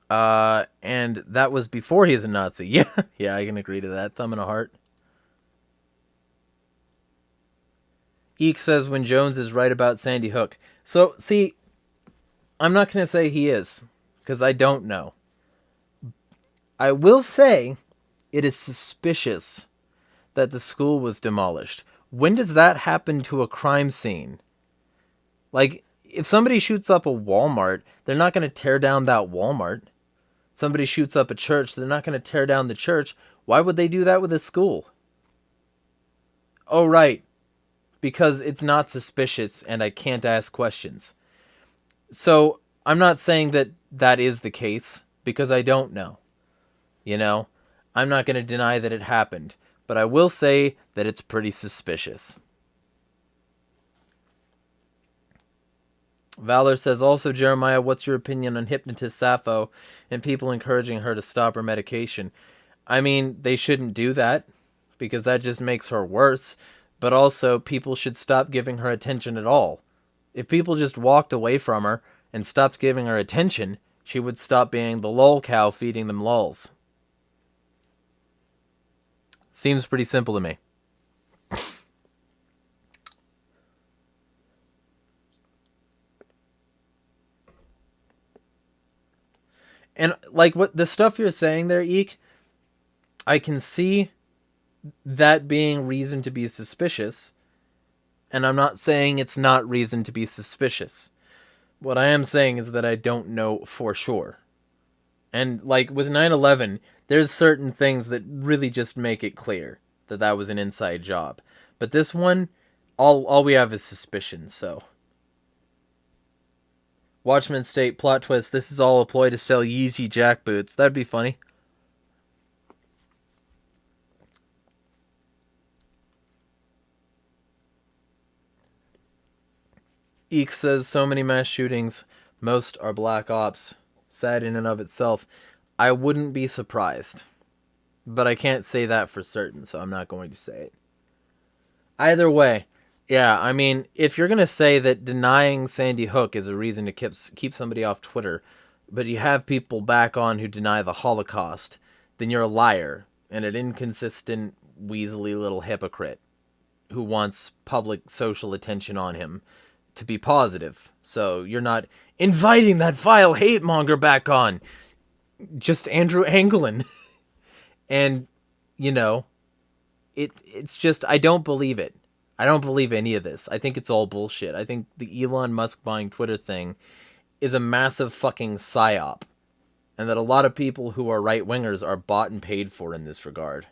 And that was before he's a Nazi. Yeah, I can agree to that. Thumb and a heart. Eek says when Jones is right about Sandy Hook. So, see, I'm not going to say he is, because I don't know. I will say it is suspicious that the school was demolished. When does that happen to a crime scene? Like, if somebody shoots up a Walmart, they're not going to tear down that Walmart. Somebody shoots up a church, they're not going to tear down the church. Why would they do that with a school? Oh, right. Because it's not suspicious and I can't ask questions. So, I'm not saying that that is the case, because I don't know. You know? I'm not going to deny that it happened, but I will say that it's pretty suspicious. Valor says, also, Jeremiah, what's your opinion on hypnotist Sappho and people encouraging her to stop her medication? I mean, they shouldn't do that, because that just makes her worse, but also people should stop giving her attention at all. If people just walked away from her and stopped giving her attention, she would stop being the lol cow feeding them lols. Seems pretty simple to me. And, like, what the stuff you're saying there, Eek, I can see that being reason to be suspicious, and I'm not saying it's not reason to be suspicious. What I am saying is that I don't know for sure. And, like, with 9/11, there's certain things that really just make it clear that that was an inside job. But this one, all we have is suspicion, so... Watchmen State, plot twist, this is all a ploy to sell Yeezy jackboots. That'd be funny. Eek says, so many mass shootings, most are black ops. Sad in and of itself. I wouldn't be surprised. But I can't say that for certain, so I'm not going to say it. Either way, yeah, I mean, if you're going to say that denying Sandy Hook is a reason to keep somebody off Twitter, but you have people back on who deny the Holocaust, then you're a liar and an inconsistent, weaselly little hypocrite who wants public social attention on him to be positive. So you're not inviting that vile hate monger back on. Just Andrew Anglin. And, you know, it's just, I don't believe it. I don't believe any of this. I think it's all bullshit. I think the Elon Musk buying Twitter thing is a massive fucking psyop. And that a lot of people who are right-wingers are bought and paid for in this regard.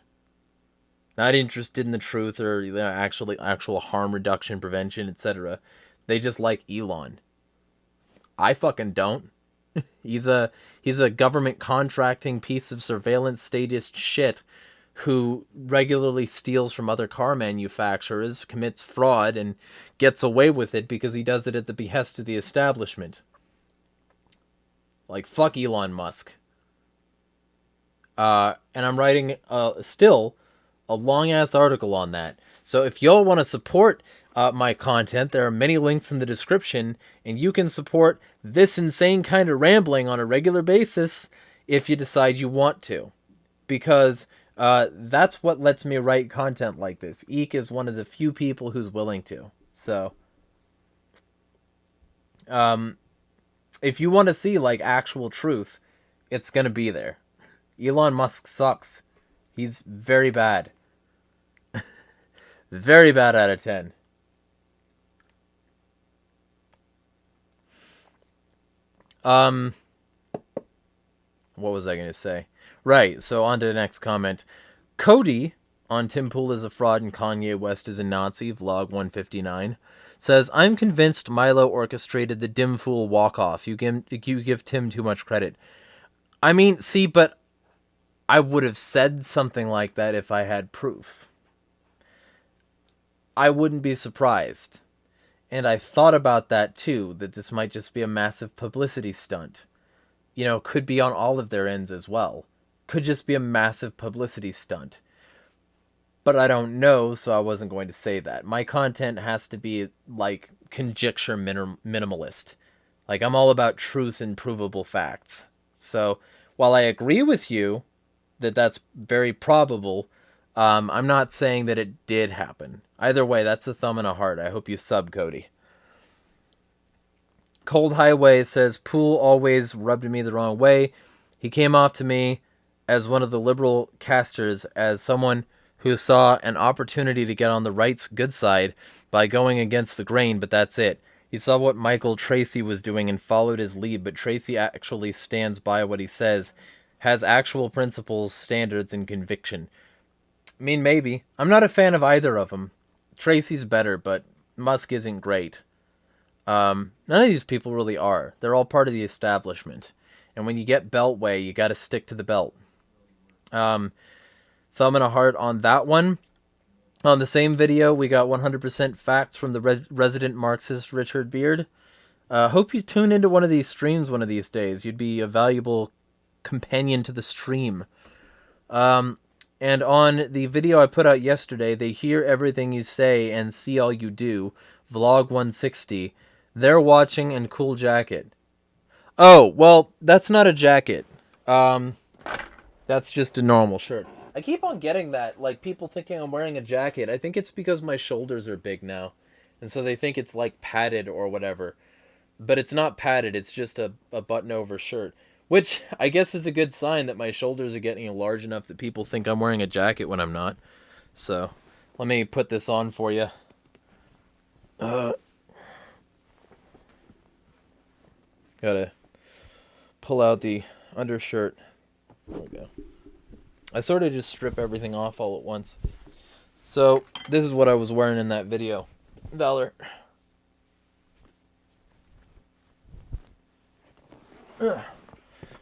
Not interested in the truth or actual harm reduction, prevention, etc. They just like Elon. I fucking don't. He's a government contracting piece of surveillance statist shit who regularly steals from other car manufacturers, commits fraud, and gets away with it because he does it at the behest of the establishment. Like, fuck Elon Musk. And I'm writing still a long-ass article on that. So if y'all want to support my content, there are many links in the description, and you can support this insane kind of rambling on a regular basis if you decide you want to. Because that's what lets me write content like this. Eek is one of the few people who's willing to. So, if you want to see, like, actual truth, it's gonna be there. Elon Musk sucks. He's very bad. Very bad out of 10. What was I going to say? Right, so on to the next comment. Cody, on Tim Pool is a fraud and Kanye West is a Nazi, vlog 159, says, I'm convinced Milo orchestrated the dim fool walk-off. You give Tim too much credit. I mean, see, but I would have said something like that if I had proof. I wouldn't be surprised. And I thought about that too, that this might just be a massive publicity stunt. You know, could be on all of their ends as well. Could just be a massive publicity stunt. But I don't know, so I wasn't going to say that. My content has to be, like, conjecture minimalist. Like, I'm all about truth and provable facts. So, while I agree with you that that's very probable, I'm not saying that it did happen. Either way, that's a thumb and a heart. I hope you sub, Cody. Cold Highway says, Poole always rubbed me the wrong way. He came off to me as one of the liberal casters, as someone who saw an opportunity to get on the right's good side by going against the grain, but that's it. He saw what Michael Tracy was doing and followed his lead, but Tracy actually stands by what he says, has actual principles, standards, and conviction. I mean, maybe. I'm not a fan of either of them. Tracy's better, but Musk isn't great. None of these people really are. They're all part of the establishment. And when you get Beltway, you gotta stick to the belt. Thumb and a heart on that one. On the same video, we got 100% facts from the resident Marxist Richard Beard. Hope you tune into one of these streams one of these days. You'd be a valuable companion to the stream. And on the video I put out yesterday, they hear everything you say and see all you do, vlog 160, they're watching and cool jacket. Oh, well, that's not a jacket. That's just a normal shirt. I keep on getting that, like, people thinking I'm wearing a jacket. I think it's because my shoulders are big now. And so they think it's, like, padded or whatever. But it's not padded, it's just a button-over shirt. Which, I guess, is a good sign that my shoulders are getting large enough that people think I'm wearing a jacket when I'm not. So, let me put this on for you. Gotta pull out the undershirt. There we go. I sort of just strip everything off all at once. So, this is what I was wearing in that video. Valor.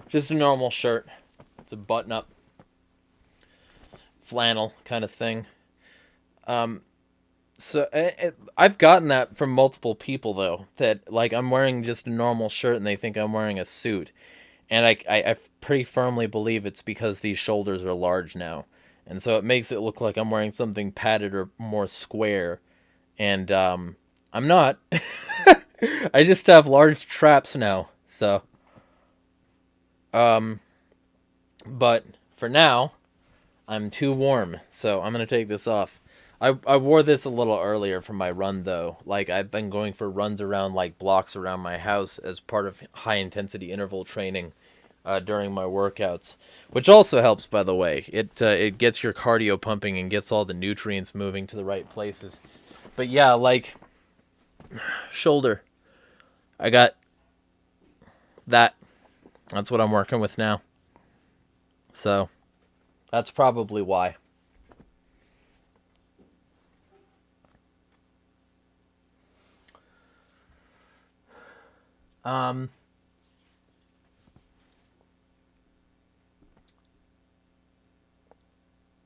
Just a normal shirt. It's a button-up flannel kind of thing. So I've gotten that from multiple people though, that like I'm wearing just a normal shirt and they think I'm wearing a suit, and I pretty firmly believe it's because these shoulders are large now, and so it makes it look like I'm wearing something padded or more square, and I'm not. I just have large traps now, so but for now I'm too warm, so I'm gonna take this off. I wore this a little earlier for my run, though. Like, I've been going for runs around, like, blocks around my house as part of high-intensity interval training during my workouts. Which also helps, by the way. It gets your cardio pumping and gets all the nutrients moving to the right places. But yeah, like, shoulder. I got that. That's what I'm working with now. So, that's probably why.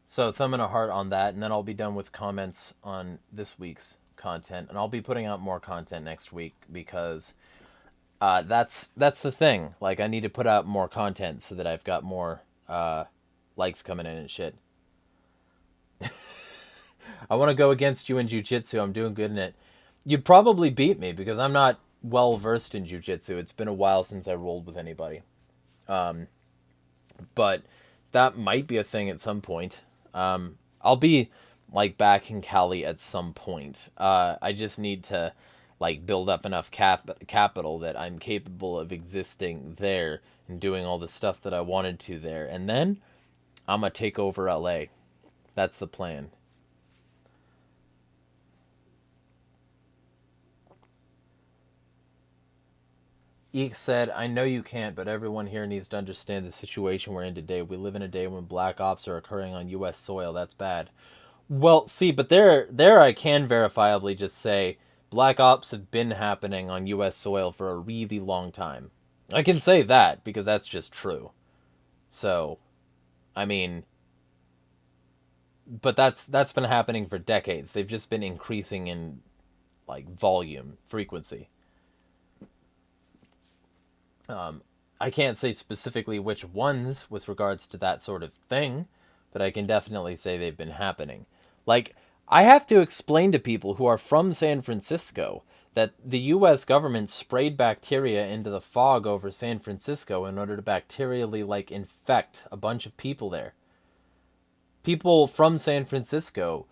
So thumb and a heart on that, and then I'll be done with comments on this week's content, and I'll be putting out more content next week because that's the thing. Like, I need to put out more content so that I've got more likes coming in and shit. I want to go against you in jiu-jitsu. I'm doing good in it. You'd probably beat me because I'm not well versed in jiu-jitsu. It's been a while since I rolled with anybody. But that might be a thing at some point. I'll be like back in Cali at some point. I just need to like build up enough capital that I'm capable of existing there and doing all the stuff that I wanted to there. And then I'm gonna take over LA. That's the plan. Eek said, I know you can't, but everyone here needs to understand the situation we're in today. We live in a day when black ops are occurring on U.S. soil. That's bad. Well, see, but there I can verifiably just say black ops have been happening on U.S. soil for a really long time. I can say that because that's just true. So, I mean, but that's been happening for decades. They've just been increasing in like volume, frequency. I can't say specifically which ones with regards to that sort of thing, but I can definitely say they've been happening. Like, I have to explain to people who are from San Francisco that the US government sprayed bacteria into the fog over San Francisco in order to bacterially, like, infect a bunch of people there. People from San Francisco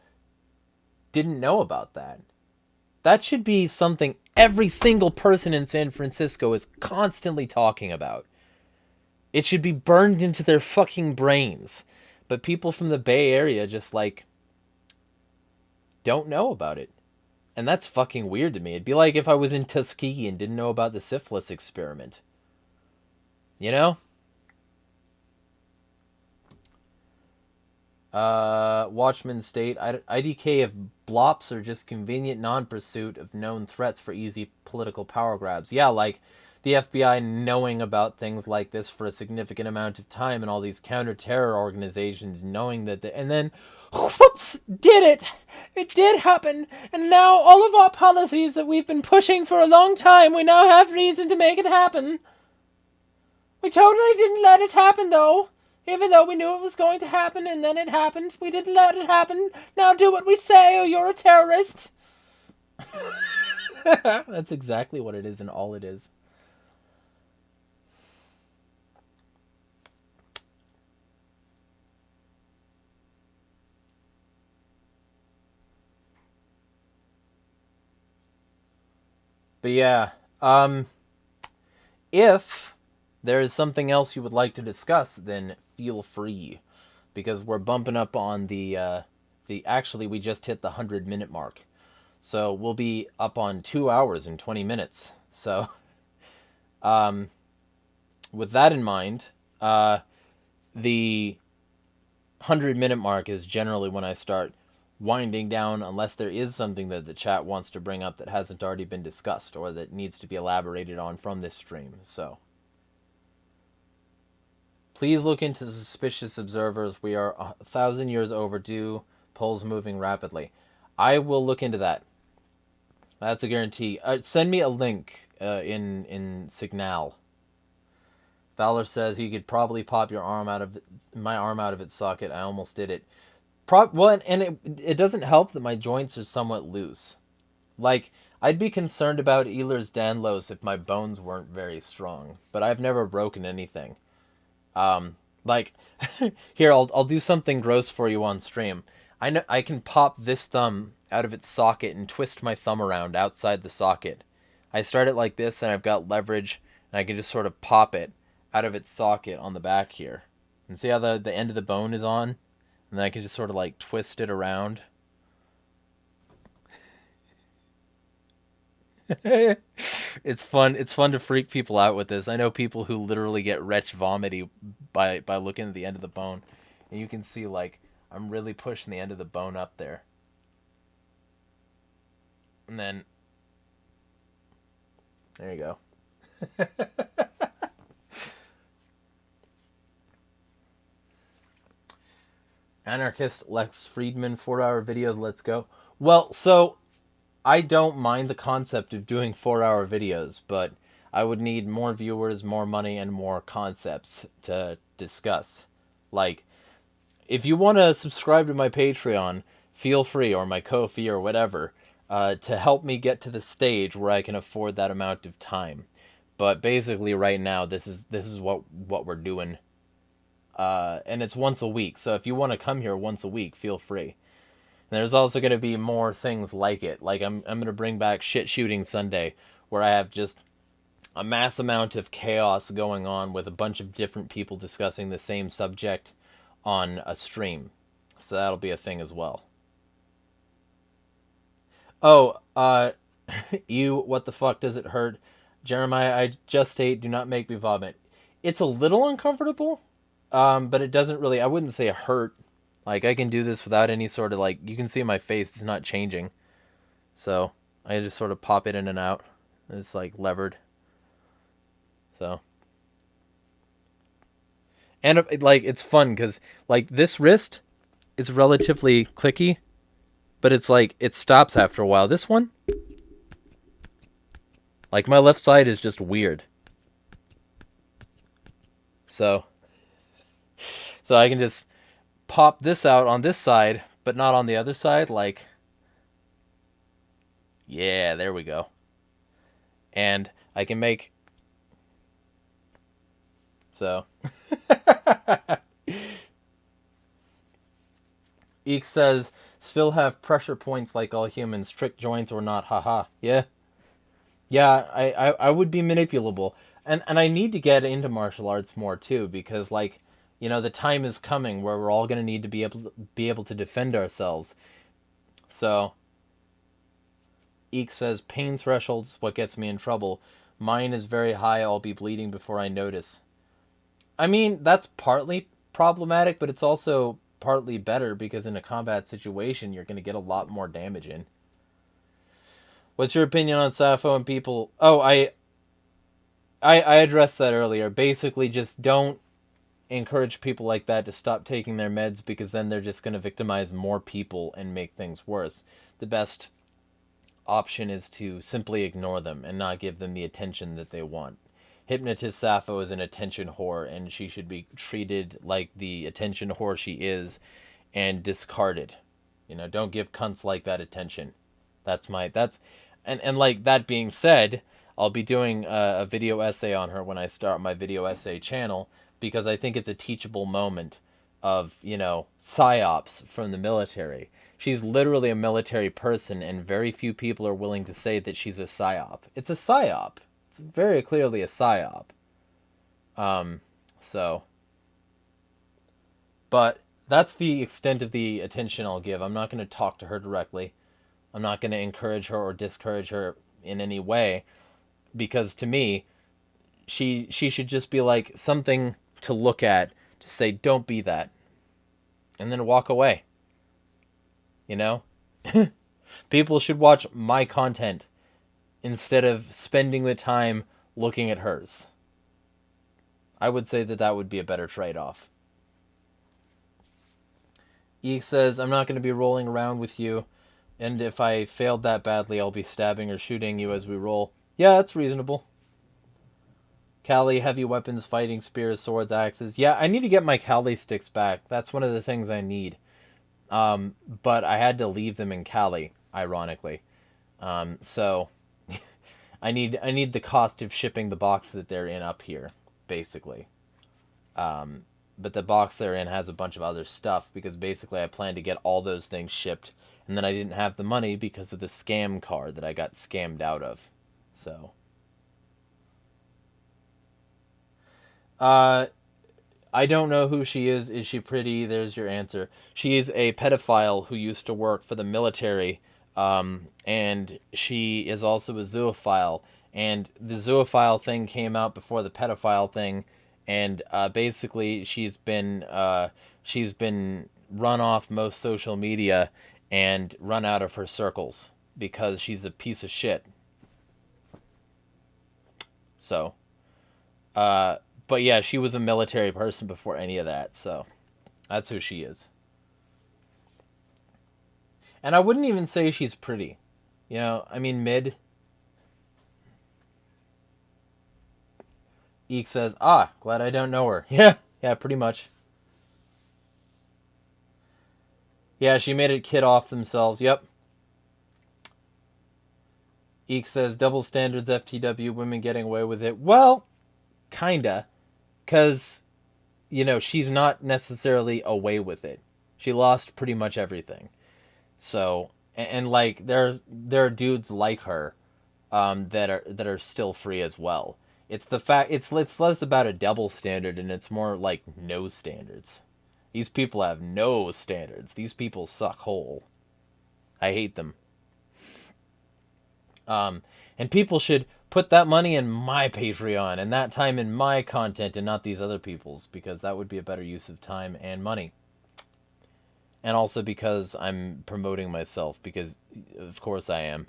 didn't know about that. That should be something every single person in San Francisco is constantly talking about. It should be burned into their fucking brains. But people from the Bay Area just, like, don't know about it. And that's fucking weird to me. It'd be like if I was in Tuskegee and didn't know about the syphilis experiment. You know? Watchman State, IDK if blops are just convenient non-pursuit of known threats for easy political power grabs. Yeah, like the FBI knowing about things like this for a significant amount of time and all these counter-terror organizations knowing that and then, whoops, did it! It did happen! And now all of our policies that we've been pushing for a long time, we now have reason to make it happen. We totally didn't let it happen, though. Even though we knew it was going to happen, and then it happened. We didn't let it happen. Now do what we say, or you're a terrorist. That's exactly what it is and all it is. But yeah, if there is something else you would like to discuss, then feel free, because we're bumping up on the actually we just hit the 100-minute mark, so we'll be up on 2 hours and 20 minutes. So, with that in mind, the 100-minute mark is generally when I start winding down, unless there is something that the chat wants to bring up that hasn't already been discussed or that needs to be elaborated on from this stream. So please look into suspicious observers. We are 1,000 years overdue. Polls moving rapidly. I will look into that. That's a guarantee. Send me a link in Signal. Fowler says he could probably pop your arm out of my arm out of its socket. I almost did it. Well, and it doesn't help that my joints are somewhat loose. Like, I'd be concerned about Ehlers-Danlos if my bones weren't very strong, but I've never broken anything. Like, here, I'll do something gross for you on stream. I know I can pop this thumb out of its socket and twist my thumb around outside the socket. I start it like this, and I've got leverage, and I can just sort of pop it out of its socket on the back here. And see how the end of the bone is on? And then I can just sort of like twist it around. It's fun. It's fun to freak people out with this. I know people who literally get retch vomity by looking at the end of the bone. And you can see, like, I'm really pushing the end of the bone up there. And then there you go. Anarchist Lex Friedman, 4-hour videos, let's go. Well, so I don't mind the concept of doing 4-hour videos, but I would need more viewers, more money, and more concepts to discuss. Like, if you want to subscribe to my Patreon, feel free, or my Ko-fi or whatever, to help me get to the stage where I can afford that amount of time. But basically right now, this is what we're doing. And it's once a week, so if you want to come here once a week, feel free. And there's also going to be more things like it. Like, I'm going to bring back Shit Shooting Sunday, where I have just a mass amount of chaos going on with a bunch of different people discussing the same subject on a stream. So that'll be a thing as well. Oh, you, what the fuck does it hurt? Jeremiah, I just ate, do not make me vomit. It's a little uncomfortable. But it doesn't really, I wouldn't say hurt. Like, I can do this without any sort of, like, you can see my face, it's not changing. So, I just sort of pop it in and out. It's, like, levered. So. And, like, it's fun, because, like, this wrist is relatively clicky. But it's, like, it stops after a while. This one, like, my left side is just weird. So I can just pop this out on this side, but not on the other side. Like, yeah, there we go. And I can make... So. Eek says, still have pressure points like all humans. Trick joints or not, haha. Yeah. Yeah, I would be manipulable. And I need to get into martial arts more, too, because, like, you know, the time is coming where we're all going to need to be able to defend ourselves. So, Eek says, pain threshold is what gets me in trouble. Mine is very high, I'll be bleeding before I notice. I mean, that's partly problematic, but it's also partly better because in a combat situation, you're going to get a lot more damage in. What's your opinion on Sappho and people? Oh, I addressed that earlier. Basically, just don't encourage people like that to stop taking their meds, because then they're just going to victimize more people and make things worse. The best option is to simply ignore them and not give them the attention that they want. Hypnotist Sappho is an attention whore, and she should be treated like the attention whore she is and discarded. You know, don't give cunts like that attention. And like, that being said, I'll be doing a video essay on her when I start my video essay channel, because I think it's a teachable moment of, you know, psyops from the military. She's literally a military person, and very few people are willing to say that she's a psyop. It's a psyop. It's very clearly a psyop. So... But that's the extent of the attention I'll give. I'm not going to talk to her directly. I'm not going to encourage her or discourage her in any way. Because to me, she should just be like something to look at, to say, don't be that. And then walk away. You know? People should watch my content instead of spending the time looking at hers. I would say that that would be a better trade-off. E says, I'm not going to be rolling around with you, and if I failed that badly, I'll be stabbing or shooting you as we roll. Yeah, that's reasonable. Kali, heavy weapons, fighting, spears, swords, axes. Yeah, I need to get my Kali sticks back. That's one of the things I need. But I had to leave them in Kali, ironically. So I need the cost of shipping the box that they're in up here, basically. But the box they're in has a bunch of other stuff, because basically I planned to get all those things shipped, and then I didn't have the money because of the scam card that I got scammed out of. So... I don't know who she is. Is she pretty? There's your answer. She is a pedophile who used to work for the military, and she is also a zoophile. And the zoophile thing came out before the pedophile thing, and basically she's been run off most social media and run out of her circles because she's a piece of shit. So, but yeah, she was a military person before any of that, so that's who she is. And I wouldn't even say she's pretty. You know, I mean, mid. Eek says, glad I don't know her. Yeah, pretty much. Yeah, she made it kid off themselves, yep. Eek says, double standards FTW, women getting away with it. Well, kinda. Because, you know, she's not necessarily away with it. She lost pretty much everything. So, and like, there are dudes like her that are still free as well. It's the fact, it's less about a double standard, and it's more like no standards. These people have no standards. These people suck whole. I hate them. And people should put that money in my Patreon and that time in my content and not these other people's, because that would be a better use of time and money. And also because I'm promoting myself, because of course I am.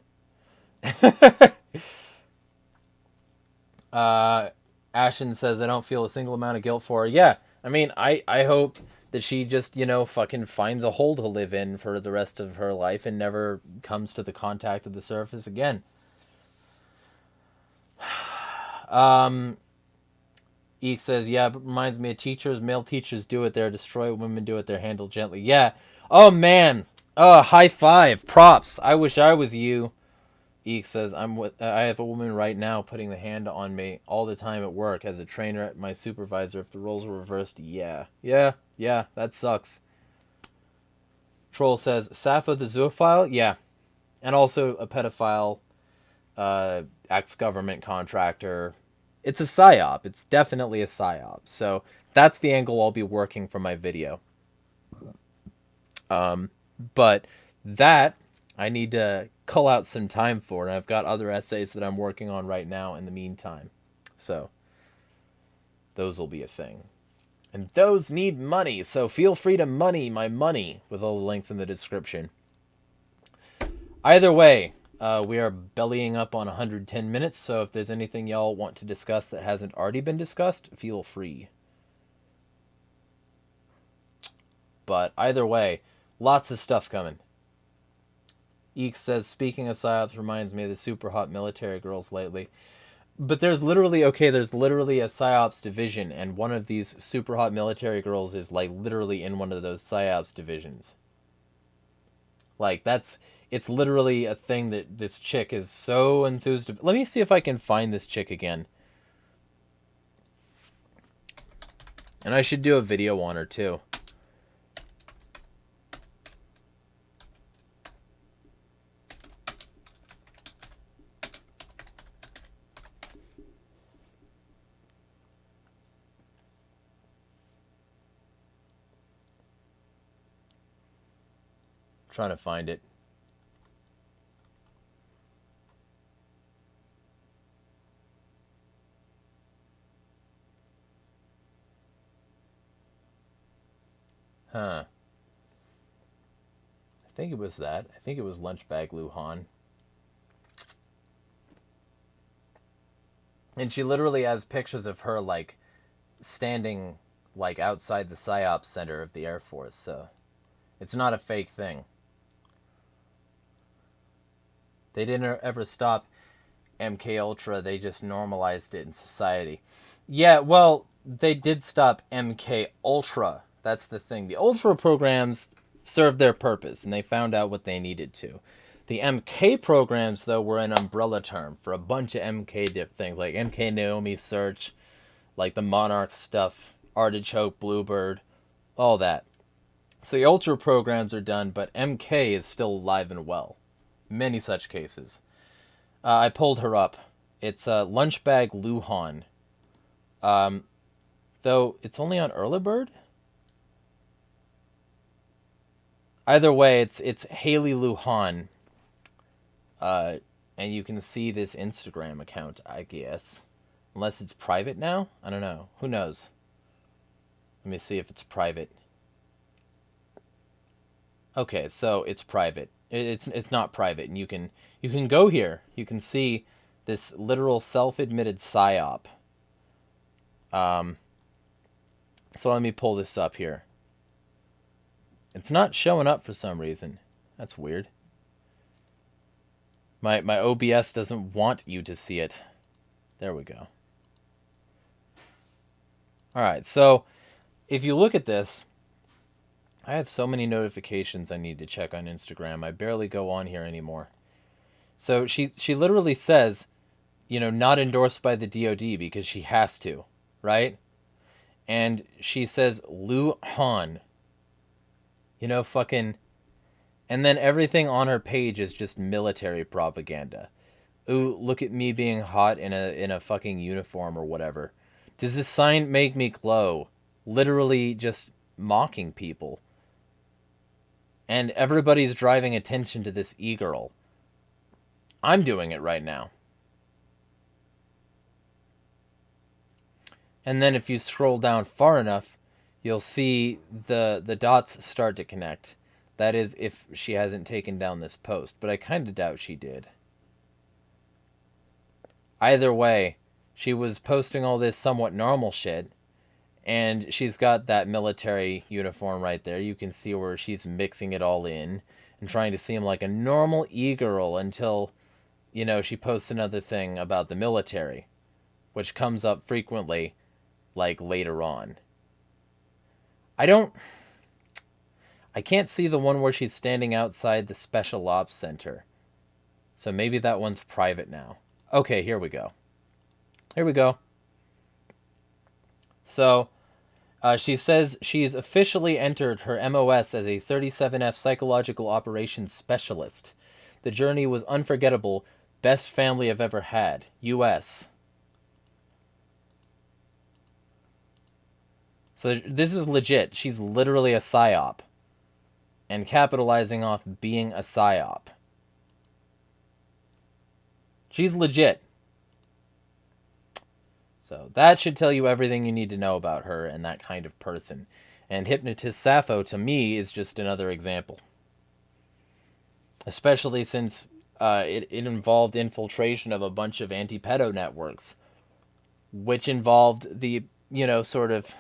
Ashen says, I don't feel a single amount of guilt for her. Yeah, I mean, I hope that she just, you know, fucking finds a hole to live in for the rest of her life and never comes to the contact of the surface again. Eek says, yeah, but reminds me of teachers. Male teachers do it, they're destroyed. Women do it, they're handled gently. Yeah. Oh, man. High five. Props. I wish I was you. Eek says, I have a woman right now putting the hand on me all the time at work as a trainer, at my supervisor. If the roles were reversed, yeah, that sucks. Troll says, Sappho the zoophile? Yeah. And also a pedophile, ex-government contractor. It's a psyop. It's definitely a psyop. So that's the angle I'll be working for my video. But that I need to cull out some time for, and I've got other essays that I'm working on right now in the meantime. So those will be a thing. And those need money, so feel free to money my money with all the links in the description. Either way, we are bellying up on 110 minutes, so if there's anything y'all want to discuss that hasn't already been discussed, feel free. But either way, lots of stuff coming. Eek says, speaking of psyops reminds me of the super hot military girls lately. But there's literally a psyops division, and one of these super hot military girls is like literally in one of those psyops divisions. Like, it's literally a thing that this chick is so enthused about. Let me see if I can find this chick again. And I should do a video on her too. trying to find it. Huh. I think it was that. I think it was Lunchbag Luhan. And she literally has pictures of her, like, standing, like, outside the PSYOPs Center of the Air Force, so it's not a fake thing. They didn't ever stop MK Ultra, they just normalized it in society. Yeah, well, they did stop MK Ultra. That's the thing. The Ultra programs served their purpose, and they found out what they needed to. The MK programs, though, were an umbrella term for a bunch of MK things, like MK Naomi Search, like the Monarch stuff, Artichoke, Bluebird, all that. So the Ultra programs are done, but MK is still alive and well. Many such cases. I pulled her up. It's Lunchbag Luhan. Though it's only on Early Bird? Either way, it's Haley Luhan. And you can see this Instagram account, I guess. Unless it's private now? I don't know. Who knows? Let me see if it's private. Okay, so it's private. It's not private, and you can go here. You can see this literal self-admitted psyop. So let me pull this up here. It's not showing up for some reason. That's weird. My OBS doesn't want you to see it. There we go. Alright, so if you look at this, I have so many notifications I need to check on Instagram. I barely go on here anymore. So she literally says, you know, not endorsed by the DoD because she has to, right? And she says Luhan. You know, fucking... And then everything on her page is just military propaganda. Ooh, look at me being hot in a fucking uniform or whatever. Does this sign make me glow? Literally just mocking people. And everybody's driving attention to this e-girl. I'm doing it right now. And then if you scroll down far enough, you'll see the dots start to connect. That is, if she hasn't taken down this post. But I kind of doubt she did. Either way, she was posting all this somewhat normal shit. And she's got that military uniform right there. You can see where she's mixing it all in. And trying to seem like a normal e-girl until, you know, she posts another thing about the military. Which comes up frequently, like, later on. I can't see the one where she's standing outside the Special Ops Center. So maybe that one's private now. Okay, here we go. Here we go. So, she says she's officially entered her MOS as a 37F Psychological Operations Specialist. The journey was unforgettable. Best family I've ever had. U.S. So this is legit. She's literally a psyop. And capitalizing off being a psyop. She's legit. So that should tell you everything you need to know about her and that kind of person. And Hypnotist Sappho, to me, is just another example. Especially since it involved infiltration of a bunch of anti-pedo networks. Which involved the, you know, sort of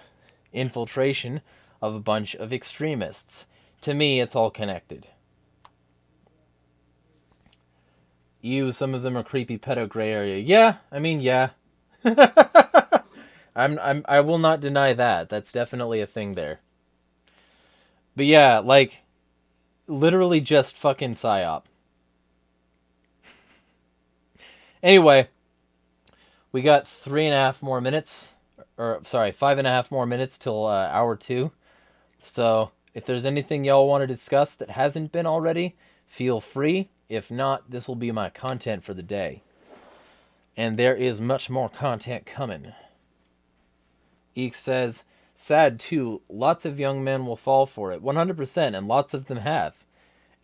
infiltration of a bunch of extremists. To me, it's all connected. Some of them are creepy pedo gray area. Yeah, I mean, yeah. I will not deny that. That's definitely a thing there. But yeah, like, literally just fucking psyop. Anyway, we got 3.5 more minutes. Or, sorry, 5.5 more minutes till hour 2. So, if there's anything y'all want to discuss that hasn't been already, feel free. If not, this will be my content for the day. And there is much more content coming. Eek says, sad too, lots of young men will fall for it, 100%, and lots of them have.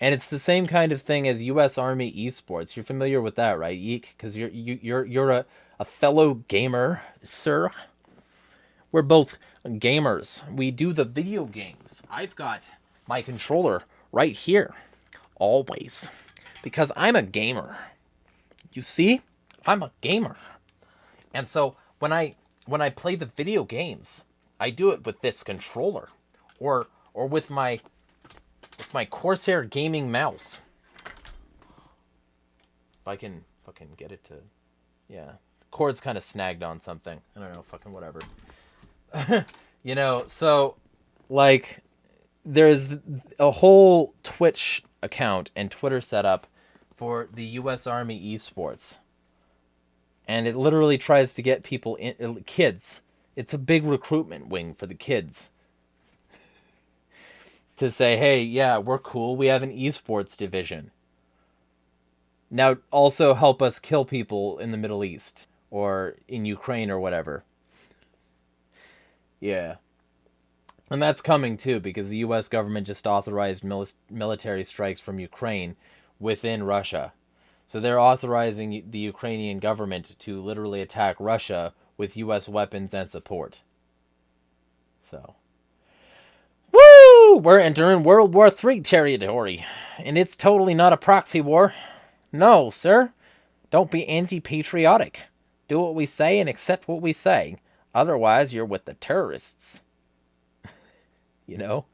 And it's the same kind of thing as U.S. Army esports. You're familiar with that, right, Eek? Because you're a fellow gamer, sir. We're both gamers. We do the video games. I've got my controller right here, always, because I'm a gamer. You see, I'm a gamer, and so when I play the video games, I do it with this controller, or with my Corsair gaming mouse. If I can fucking get it to, yeah, the cord's kind of snagged on something. I don't know, fucking whatever. You know, so like there's a whole Twitch account and Twitter setup for the U.S. Army esports, and it literally tries to get people in, kids. It's a big recruitment wing for the kids to say, hey, yeah, we're cool. We have an esports division. Now also help us kill people in the Middle East or in Ukraine or whatever. Yeah. And that's coming too, because the U.S. government just authorized military strikes from Ukraine within Russia. So they're authorizing the Ukrainian government to literally attack Russia with U.S. weapons and support. So, woo! We're entering World War III territory. And it's totally not a proxy war. No, sir. Don't be anti-patriotic. Do what we say and accept what we say. Otherwise, you're with the terrorists. You know?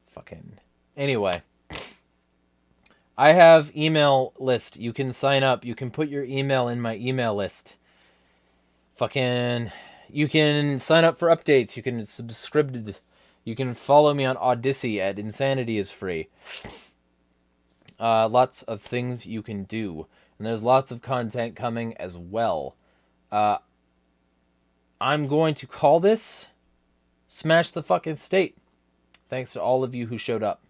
Fucking. Anyway. I have email list. You can sign up. You can put your email in my email list. Fucking. You can sign up for updates. You can subscribe. You can follow me on Odyssey at Insanity is Free. Lots of things you can do. And there's lots of content coming as well. I'm going to call this Smash the Fucking State. Thanks to all of you who showed up.